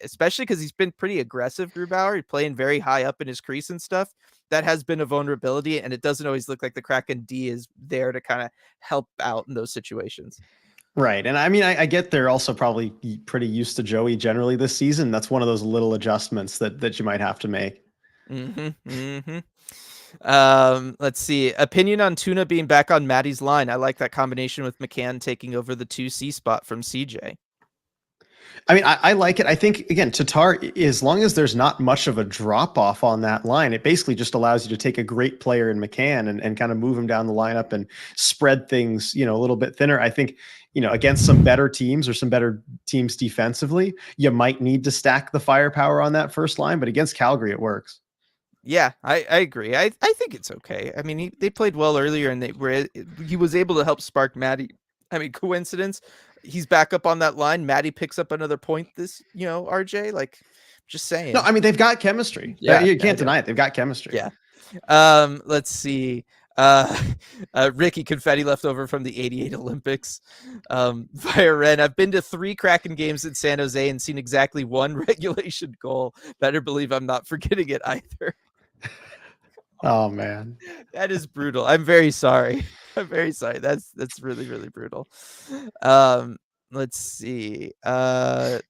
especially because he's been pretty aggressive, Grubauer, he's playing very high up in his crease and stuff. That has been a vulnerability, and it doesn't always look like the Kraken D is there to kind of help out in those situations. Right. And I mean, I get they're also probably pretty used to Joey generally this season. That's one of those little adjustments that you might have to make. Let's see. Opinion on Tuna being back on Maddie's line. I like that combination with McCann taking over the 2C spot from CJ. I mean, I like it. I think, again, Tatar, as long as there's not much of a drop off on that line, it basically just allows you to take a great player in McCann and kind of move him down the lineup and spread things, a little bit thinner. I think, against some better teams or some better teams defensively, you might need to stack the firepower on that first line, but against Calgary, it works. Yeah, I agree. I think it's okay. I mean, they played well earlier, and he was able to help spark Maddie. I mean, coincidence? He's back up on that line. Maddie picks up another point. This, RJ, like, just saying. No, I mean, they've got chemistry. Yeah, you can't deny it. They've got chemistry. Yeah. Let's see. Ricky confetti left over from the 88 Olympics. Via Ren, I've been to 3 Kraken games in San Jose and seen exactly 1 regulation goal. Better believe I'm not forgetting it either. Oh man, that is brutal. I'm very sorry. I'm very sorry. That's really, really brutal. Let's see. Win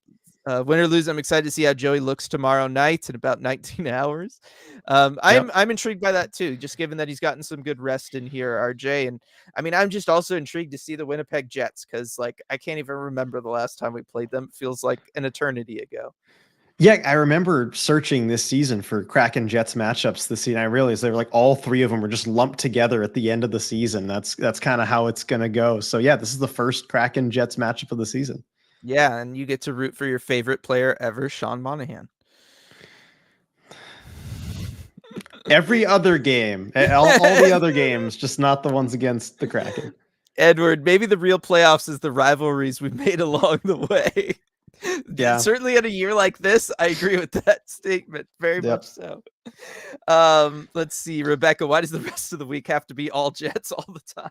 or lose, I'm excited to see how Joey looks tomorrow night in about 19 hours. I'm intrigued by that too, just given that he's gotten some good rest in here, RJ. And I mean, I'm just also intrigued to see the Winnipeg Jets because, like, I can't even remember the last time we played them. It feels like an eternity ago. Yeah, I remember searching this season for Kraken Jets matchups this season. I realized they were like all 3 of them were just lumped together at the end of the season. That's kind of how it's going to go. So yeah, this is the first Kraken Jets matchup of the season. Yeah, and you get to root for your favorite player ever, Sean Monahan. Every other game, all the other games, just not the ones against the Kraken. Edward, maybe the real playoffs is the rivalries we've made along the way. Yeah, certainly in a year like this, I agree with that statement very much so. Let's see, Rebecca, why does the rest of the week have to be all Jets all the time?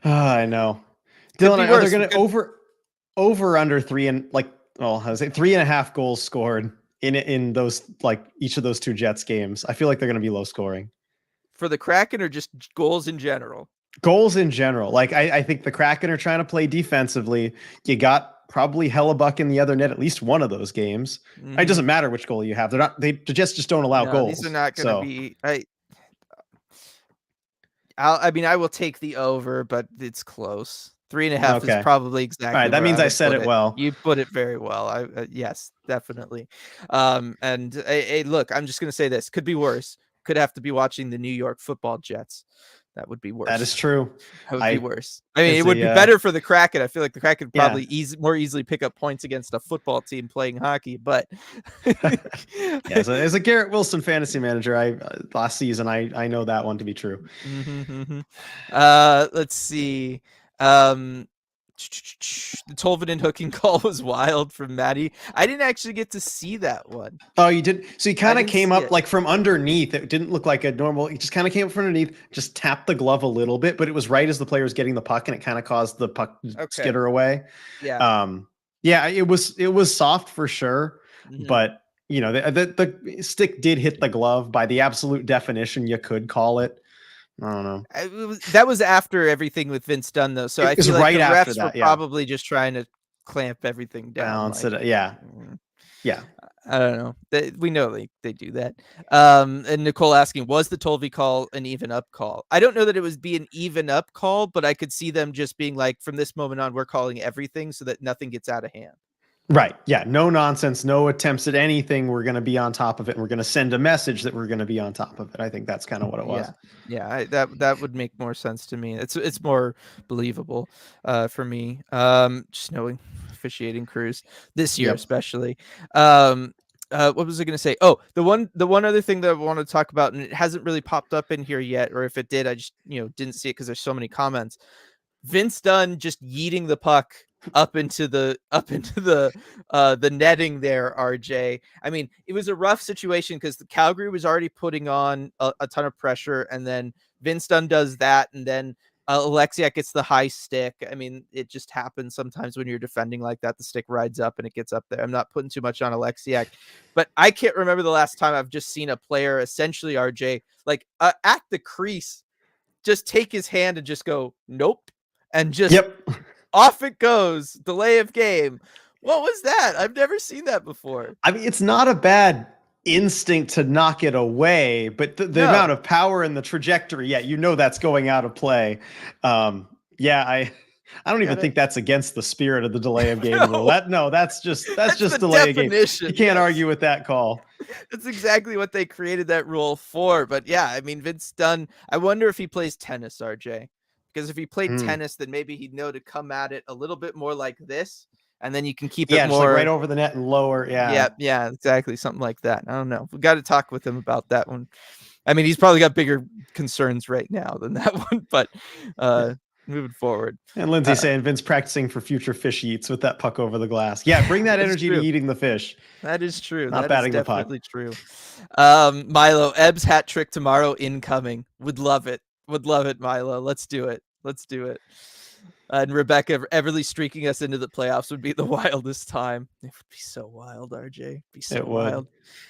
I know. Dylan, are they going to over under 3 and like, well, I was saying 3.5 goals scored in those, like, each of those 2 Jets games? I feel like they're going to be low scoring for the Kraken, or just goals in general. Goals in general. Like, I think the Kraken are trying to play defensively. You got probably Hellebuck in the other net at least one of those games. Mm-hmm. It doesn't matter which goal you have. The Jets just don't allow goals. These are not going to be. I mean, I will take the over, but it's close. 3.5 is Okay. probably All right. exactly That where means I I would said put it it. well. You put it very well. Yes, definitely. And hey, look, I'm just gonna say this could be worse. Could have to be watching the New York Football Jets. That would be That is worse. true. That would be I worse. I mean, it as would be a better for the Kraken. I feel like the Kraken yeah. probably more easily pick up points against a football team playing hockey, but Yeah, as a Garrett Wilson fantasy manager, I last season I know that one to be true. Let's see. Um, the Tolvanen hooking call was wild from Maddie. I didn't actually get to see that one. Oh, you did. So he I kind of didn't came see up it. like from underneath. It didn't look like a normal. He just kind of came up from underneath, just tapped the glove a little bit, but it was right as the player was getting the puck, and it kind of caused the puck to Okay. skitter away. Yeah. Yeah, it was soft for sure, Mhm. but the stick did hit the glove by the absolute definition you could call it. I don't know. That was after everything with Vince Dunn, though. So I It was feel like right the after refs were that. Yeah, probably just trying to clamp everything down. balance Like, it. Yeah, mm, yeah. I don't know. We know they do that. And Nicole asking, was the Tolvey call an even up call? I don't know that it was be an even up call, but I could see them just being like, from this moment on, we're calling everything so that nothing gets out of hand. Right. Yeah. No nonsense. No attempts at anything. We're going to be on top of it. And we're going to send a message that we're going to be on top of it. I think that's kind of what it was. Yeah, yeah, that would make more sense to me. It's more believable for me. Just knowing officiating crews this year, Yep. especially. What was I going to say? Oh, the one other thing that I want to talk about, and it hasn't really popped up in here yet, or if it did, I just didn't see it because there's so many comments. Vince Dunn just yeeting the puck up into the netting there, RJ. I mean, it was a rough situation because the Calgary was already putting on a ton of pressure, and then Vince Dunn does that, and then Alexiak gets the high stick. I mean, it just happens sometimes when you're defending like that. The stick rides up and it gets up there. I'm not putting too much on Alexiak, but I can't remember the last time I've just seen a player, essentially RJ, like at the crease, just take his hand and just go, nope, and just Yep. off it goes. Delay of game. What was that? I've never seen that before. I mean, it's not a bad instinct to knock it away, but the amount No. of power and the trajectory, yeah, that's going out of play. Yeah, I don't even Gotta think that's against the spirit of the delay of game rule. no. That's just That's the delay of game. You definition. can't Yes. argue with that call. That's exactly what they created that rule for. But yeah, I mean, Vince Dunn, I wonder if he plays tennis, RJ. Because if he played Mm. tennis, then maybe he'd know to come at it a little bit more like this, and then you can keep it Yeah, just like right more. over the net and lower. Yeah, Yeah. yeah, exactly. Something like that. I don't know. We got to talk with him about that one. I mean, he's probably got bigger concerns right now than that one, but Yeah. moving forward. And Lindsay saying Vince practicing for future fish eats with that puck over the glass. Yeah, bring that That's energy to true. eating the fish, That is true. not That is batting the puck. definitely true. Milo, Ebbs hat trick tomorrow incoming. Would love it. Would love it, Milo. Let's do it. Let's do it. And Rebecca Everly streaking us into the playoffs would be the wildest time. It would be so wild, RJ. It'd be so It would. wild.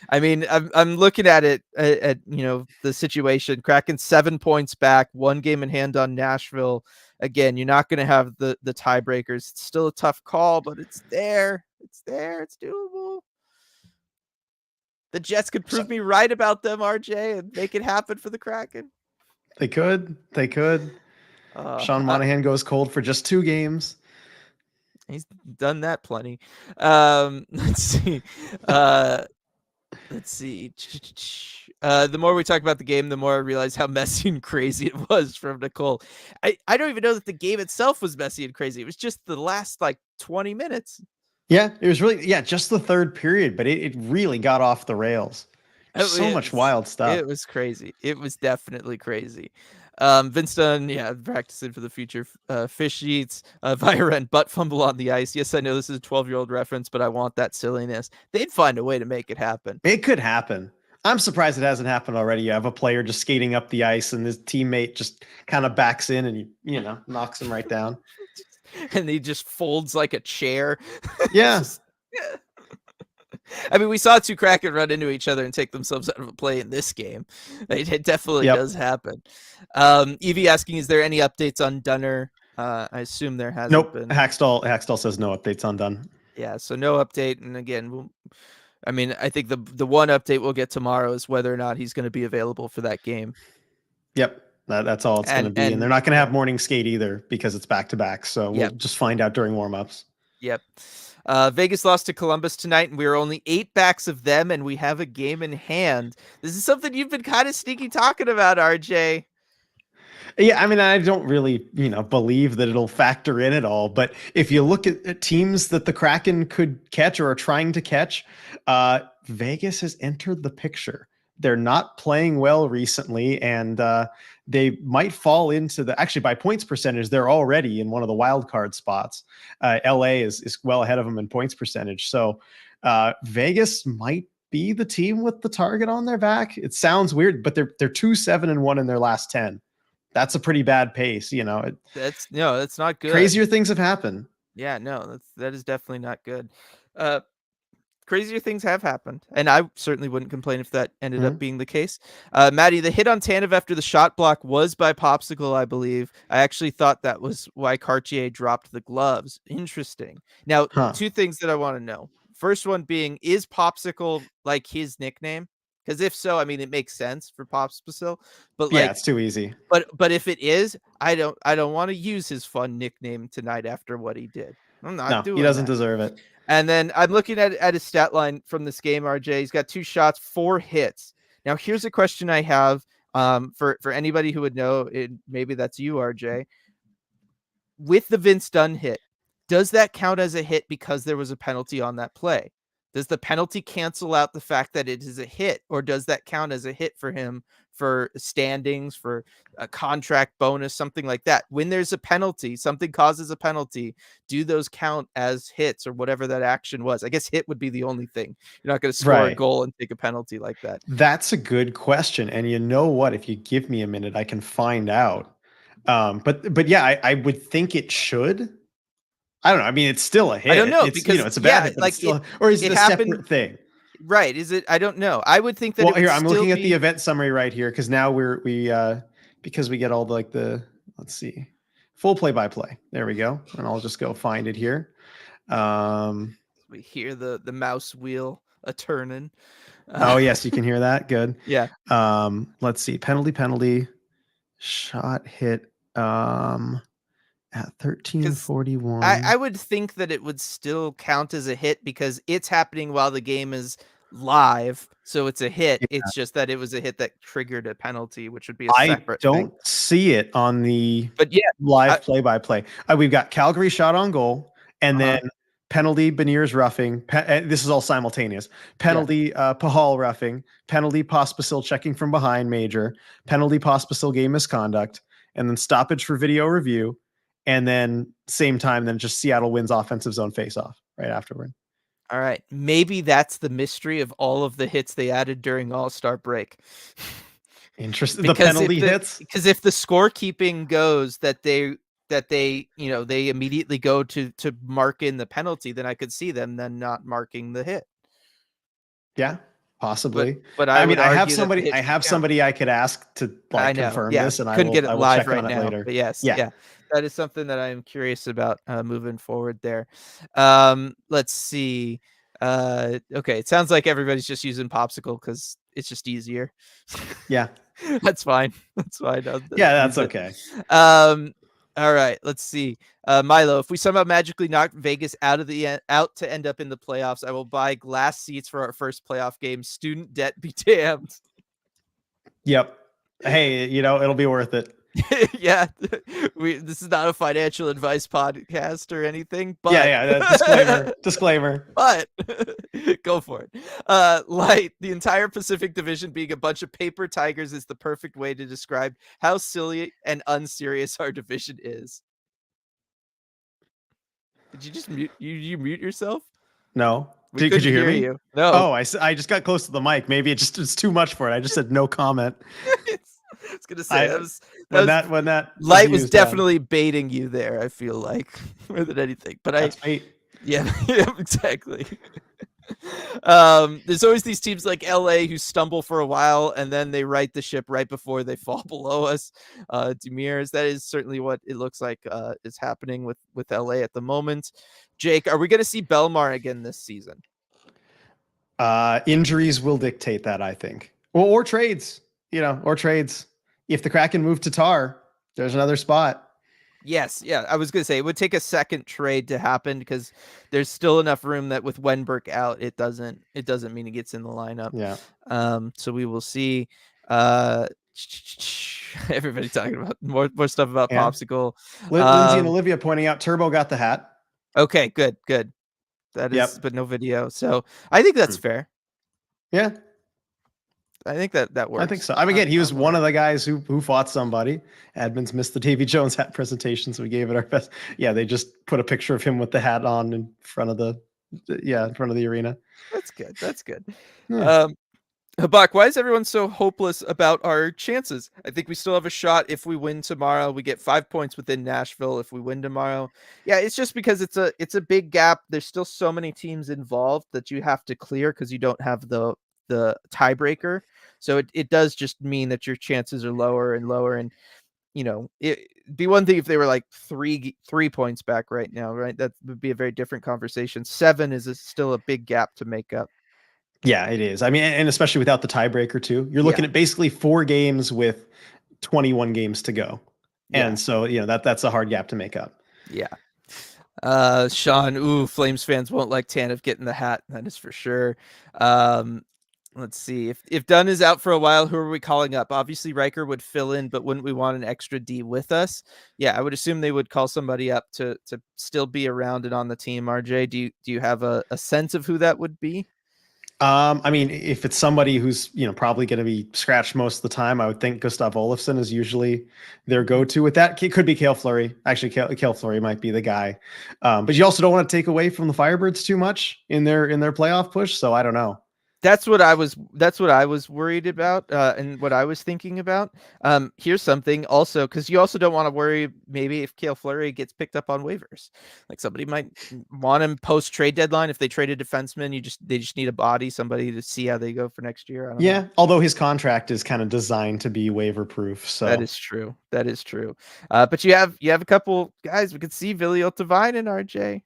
I mean, I'm looking at it at the situation. Kraken 7 points back, 1 game in hand on Nashville. Again, you're not going to have the tiebreakers. It's still a tough call, but it's there. It's there. It's doable. The Jets could prove me right about them, RJ, and make it happen for the Kraken. They could. They could. Sean Monahan goes cold for just 2 games. He's done that plenty. Let's see. Let's see. The more we talk about the game, the more I realize how messy and crazy it was from Nicole. I don't even know that the game itself was messy and crazy. It was just the last 20 minutes. Yeah, it was really just the third period, but it really got off the rails. So much wild stuff. It was crazy. It was definitely crazy. Vince Dunn, practicing for the future. Fish eats, Viren butt fumble on the ice. Yes, I know this is a 12-year-old reference, but I want that silliness. They'd find a way to make it happen. It could happen. I'm surprised it hasn't happened already. You have a player just skating up the ice and his teammate just kind of backs in and he knocks him right down. And he just folds like a chair. Yeah. I mean, we saw 2 Kraken run into each other and take themselves out of a play in this game. It definitely does happen. Evie asking, is there any updates on Dunner? I assume there hasn't been. Hackstall says no updates on Dunn. Yeah, so no update. And again, I think the one update we'll get tomorrow is whether or not he's going to be available for that game. Yep. That's all it's going to be. And they're not going to have morning skate either because it's back to back. So we'll just find out during warmups. Yep. Vegas lost to Columbus tonight, and we are only 8 backs of them, and we have a game in hand. This is something you've been kind of sneaky talking about, RJ. Yeah, I mean, I don't really, believe that it'll factor in at all. But if you look at teams that the Kraken could catch or are trying to catch, Vegas has entered the picture. They're not playing well recently, and they might fall into actually by points percentage, they're already in one of the wild card spots. LA is well ahead of them in points percentage. So Vegas might be the team with the target on their back. It sounds weird, but they're 2-7-1 in their last 10. That's a pretty bad pace, That's not good. Crazier things have happened. Yeah, no, that is definitely not good. Crazier things have happened, and I certainly wouldn't complain if that ended up being the case. Maddie, the hit on Tanev after the shot block was by Popsicle, I believe. I actually thought that was why Cartier dropped the gloves. Interesting. Now, 2 things that I want to know. First one being, is Popsicle like his nickname? Because if so, I mean, it makes sense for Popsicle, but yeah, it's too easy. But if it is, I don't want to use his fun nickname tonight after what he did. I'm not doing. He doesn't deserve it. And then I'm looking at his stat line from this game, RJ. He's got 2 shots, 4 hits. Now, here's a question I have for anybody who would know. Maybe that's you, RJ. With the Vince Dunn hit, does that count as a hit because there was a penalty on that play? Does the penalty cancel out the fact that it is a hit, or does that count as a hit for him for standings, for a contract bonus, something like that? When there's a penalty, something causes a penalty, do those count as hits or whatever that action was? I guess hit would be the only thing. You're not going to score a goal and take a penalty like that. That's a good question. And you know what? If you give me a minute, I can find out. But yeah, I would think it should. I don't know. I mean, it's still a hit. I don't know because it's a bad hit, like or is it a separate thing? Right? Is it? I don't know. I would think that. Well, here I'm looking at the event summary right here because now because we get all the let's see, full play-by-play. There we go, and I'll just go find it here. We hear the mouse wheel a turning. Oh yes, you can hear that. Good. Yeah. Let's see. Penalty, shot hit. At 13:41. I would think that it would still count as a hit because it's happening while the game is live. So it's a hit. Yeah. It's just that it was a hit that triggered a penalty, which would be a separate thing. I don't see it on the live play-by-play. We've got Calgary shot on goal, and then penalty, Beniers roughing. This is all simultaneous. Penalty, Pahal roughing. Penalty, Pospisil checking from behind, major. Penalty, Pospisil game misconduct. And then stoppage for video review. And then same time, then just Seattle wins offensive zone face-off right afterward. All right. Maybe that's the mystery of all of the hits they added during All-Star break. Interesting. The penalty hits? Because if the scorekeeping goes that they they immediately go to mark in the penalty, then I could see them then not marking the hit. Yeah. Possibly, but I mean, I have somebody I could ask to confirm this, and I couldn't get it live right now. Later. But yes, that is something that I am curious about moving forward there. Let's see. Okay, it sounds like everybody's just using Popsicle because it's just easier. Yeah, that's fine. That's fine. That's okay. All right, let's see. Milo, if we somehow magically knock Vegas out to end up in the playoffs, I will buy glass seats for our first playoff game. Student debt be damned. Yep. Hey, it'll be worth it. Yeah. This is not a financial advice podcast or anything, but disclaimer. But go for it. Light, the entire Pacific Division being a bunch of paper tigers is the perfect way to describe how silly and unserious our division is. Did you just mute you mute yourself? No. Could you hear me? No. Oh, I just got close to the mic. Maybe it's too much for it. I just said no comment. I was gonna say when that Light was definitely baiting you there. I feel like more than anything, but that's bait. Yeah, exactly. There's always these teams like LA who stumble for a while and then they right the ship right before they fall below us. Demirs, that is certainly what it looks like is happening with LA at the moment. Jake, are we going to see Belmar again this season? Injuries will dictate that, I think. Or trades, or trades. if the Kraken move to Tar, there's another spot. Yes, yeah. I was gonna say it would take a second trade to happen because there's still enough room that with Wenberg out, it doesn't mean he gets in the lineup. Yeah. So we will see. Uh, everybody talking about more stuff about Yeah. Popsicle. Lindsay and Olivia pointing out Turbo got the hat. Okay, good. That is, Yep. but no video. So I think that's fair. Yeah. I think that works. I think so. I mean, again, he was one of the guys who fought somebody. Admins missed the Davy Jones hat presentation, so we gave it our best. Yeah, they just put a picture of him with the hat on in front of the arena. That's good. That's good. Yeah. Buck, why is everyone so hopeless about our chances? I think we still have a shot if we win tomorrow. We get 5 points within Nashville if we win tomorrow. Yeah, it's just because it's a big gap. There's still so many teams involved that you have to clear because you don't have the tiebreaker. So it does just mean that your chances are lower and lower. And it'd be one thing if they were like 3 points back right now, right? That would be a very different conversation. 7 is still a big gap to make up. Yeah, it is. I mean, and especially without the tiebreaker too, you're looking at basically 4 games with 21 games to go. Yeah. And so, that's a hard gap to make up. Yeah. Sean, Flames fans won't like Tanev getting the hat. That is for sure. Let's see. If Dunn is out for a while, who are we calling up? Obviously, Riker would fill in, but wouldn't we want an extra D with us? Yeah, I would assume they would call somebody up to still be around and on the team. RJ, do you have a sense of who that would be? I mean, if it's somebody who's probably going to be scratched most of the time, I would think Gustav Olofsson is usually their go-to with that. It could be Cale Fleury. Actually, Cale Fleury might be the guy, but you also don't want to take away from the Firebirds too much in their playoff push. So I don't know. That's what I was worried about, and what I was thinking about. Here's something also, because you also don't want to worry maybe if Cale Fleury gets picked up on waivers. Like somebody might want him post trade deadline. If they trade a defenseman, they just need a body, somebody to see how they go for next year. I don't know. Although his contract is kind of designed to be waiver proof. So that is true. But you have a couple guys. We could see Villiel Devine and RJ.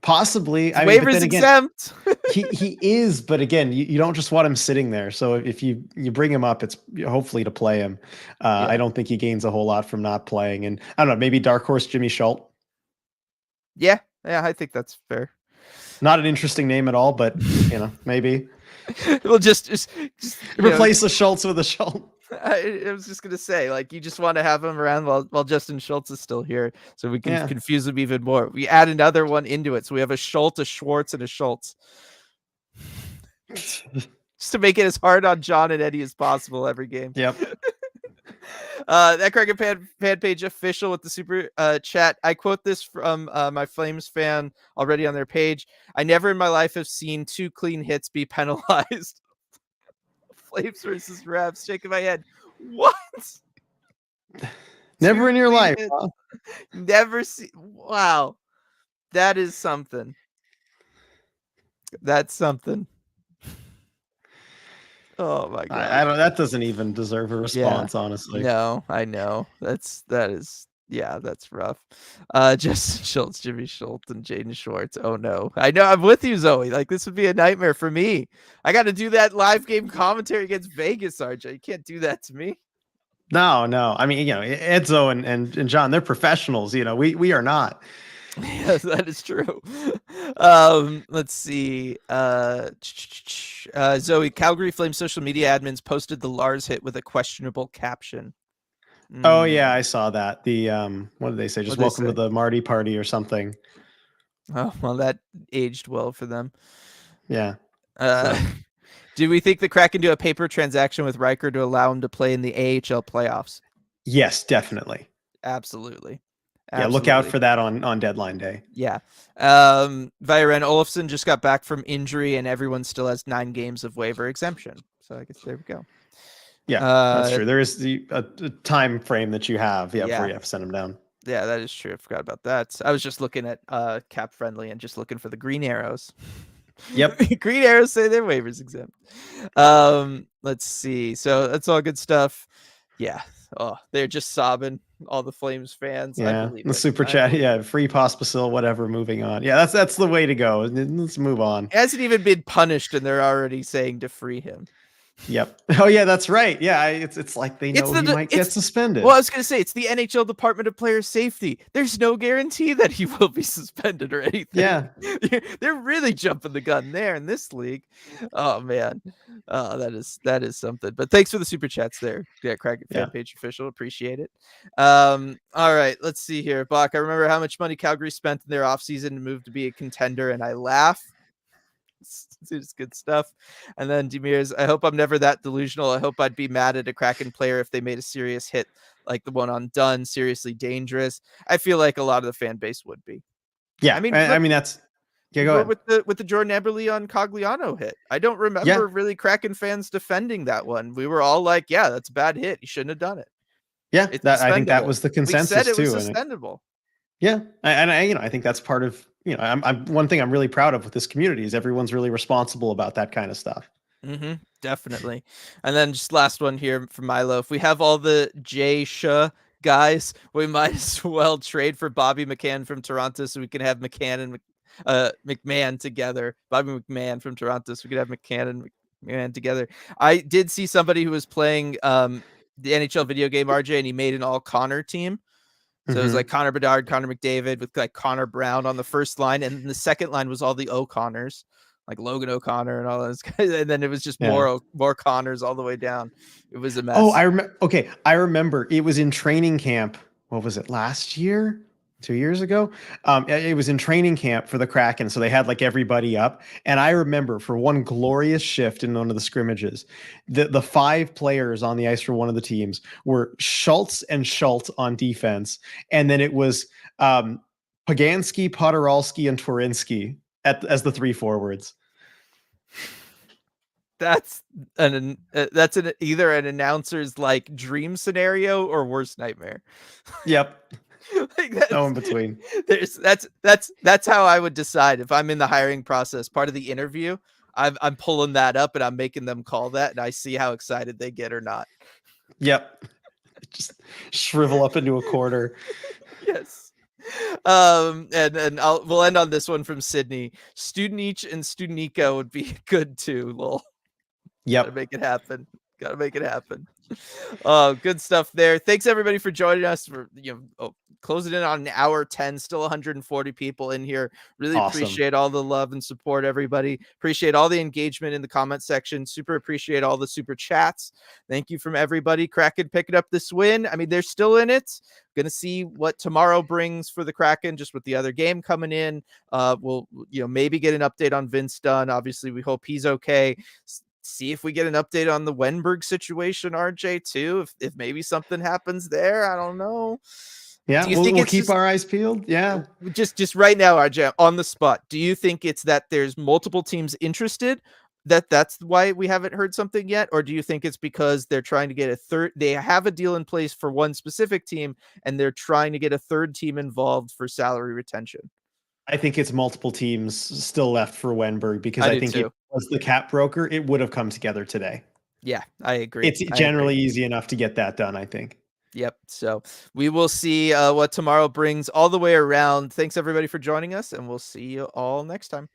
Possibly. I mean, waivers exempt. he is, but again, you don't just want him sitting there. So if you bring him up, it's hopefully to play him. I don't think he gains a whole lot from not playing. And I don't know, maybe dark horse Jimmy Schultz. Yeah, I think that's fair. Not an interesting name at all, but maybe. Well, just replace the Schultz with a Schultz. I was just gonna say, like, you just want to have him around while Justin Schultz is still here, so we can confuse him even more. We add another one into it, so we have a Schultz, a Schwartz, and a Schultz, just to make it as hard on John and Eddie as possible every game. Yep. That Kraken fan page official with the super chat. I quote this from my Flames fan already on their page. I never in my life have seen 2 clean hits be penalized. Flames versus Revs. Shaking my head. What? Never in your life. Huh? Never see. Wow. That is something. That's something. Oh my god. I don't. That doesn't even deserve a response, honestly. No, I know. That's rough. Justin Schultz, Jimmy Schultz, and Jaden Schwartz. Oh no. I know, I'm with you, Zoe. Like, this would be a nightmare for me. I got to do that live game commentary against Vegas, RJ. You can't do that to me. No. I memean, Edzo and John, they're professionals. We are not. Yes, that is true. Let's see. Zoe, Calgary Flames social media admins posted the Lars hit with a questionable caption. Oh yeah, I saw that. The what did they say? Just welcome to the Marty party or something. Oh, well, that aged well for them. Yeah. Do we think the Kraken do a paper transaction with Riker to allow him to play in the AHL playoffs? Yes, definitely. Absolutely. Yeah, look out for that on deadline day. Yeah. Vyren Olofsson just got back from injury, and everyone still has 9 games of waiver exemption. So I guess there we go. Yeah, that's true. There is the time frame that you have, before you have to send them down. Yeah, that is true. I forgot about that. I was just looking at Cap Friendly and just looking for the green arrows. Yep. Green arrows say their waivers exempt. Let's see. So that's all good stuff. Yeah. Oh, they're just sobbing. All the Flames fans. Yeah. The super chat. Yeah. Free Pospisil, whatever. Moving on. Yeah. That's the way to go. Let's move on. He hasn't even been punished, and they're already saying to free him. Yep. Oh yeah, that's right. Yeah, it's like they It's know he might get well, I suspended. was gonna say it's the NHL Department of Player Safety. There's no guarantee that he will be suspended or anything. Yeah. They're really jumping the gun there in this league. Oh man, that is something. But thanks for the super chats there. Yeah, Kraken fan Yeah. page official, appreciate it. All right, let's see here, Bach. I remember how much money Calgary spent in their offseason to move to be a contender, and I laugh. It's good stuff. And then Demir's, I hope I'm never that delusional. I hope I'd be mad at a Kraken player if they made a serious hit like the one on Dunn, seriously dangerous. I feel like a lot of the fan base would be. Yeah. I mean, I look, mean that's go ahead. with the Jordan Eberle on Cogliano hit. I don't Yeah. remember really Kraken fans defending that one. We were all like, yeah, that's a bad hit. You shouldn't have done it. Yeah. It's That I think that suspendable. was the We said consensus it was too. suspendable. Yeah. I think that's part of, I'm one thing I'm really proud of with this community is everyone's really responsible about that kind of stuff. Definitely. And then just last one here from Milo. If we have all the Jay Shah guys, we might as well trade for Bobby McCann from Toronto so we can have McCann and McMahon together. Bobby McMahon from Toronto so we could have McCann and McMahon together. I did see somebody who was playing the NHL video game, RJ, and he made an all Connor team. So it was like Connor Bedard, Connor McDavid with like Connor Brown on the first line, and the second line was all the O'Connors, like Logan O'Connor and all those guys. And then it was just more Connors all the way down. It was a mess. Oh, I remember. Okay, I remember. It was in training camp. What was it? Last year? 2 years ago? It was in training camp for the Kraken, so they had like everybody up. And I remember for one glorious shift in one of the scrimmages, the 5 players on the ice for one of the teams were Schultz and Schultz on defense, and then it was Pagansky, Podoralski, and Tworinsky as the 3 forwards. That's either an announcer's like dream scenario or worst nightmare. Yep. Like no in between. That's how I would decide if I'm in the hiring process. Part of the interview, I'm pulling that up and I'm making them call that, and I see how excited they get or not. Yep. Just shrivel up into a quarter. Yes. And we'll end on this one from Sydney. Student Each and Student Eco would be good too. Lol. Yep. Gotta make it happen. Gotta make it happen. Oh, good stuff there. Thanks everybody for joining us for closing in on an hour 10, still 140 people in here. Really awesome. Appreciate all the love and support, everybody. Appreciate all the engagement in the comment section. Super appreciate all the super chats. Thank you from everybody. Kraken picking up this win. I mean, they're still in it. Gonna see what tomorrow brings for the Kraken, just with the other game coming in. We'll maybe get an update on Vince Dunn. Obviously, we hope he's okay. See if we get an update on the Wenberg situation, RJ, too. If maybe something happens there, I don't know. Yeah, we'll keep our eyes peeled. Yeah, just right now, RJ, on the spot. Do you think it's that there's multiple teams interested? That's why we haven't heard something yet, or do you think it's because they're trying to get a third? They have a deal in place for one specific team, and they're trying to get a third team involved for salary retention. I think it's multiple teams still left for Wenberg because I think if it was the cap broker, it would have come together today. Yeah, I agree. It's generally easy enough to get that done, I think. Yep. So we will see what tomorrow brings all the way around. Thanks everybody for joining us, and we'll see you all next time.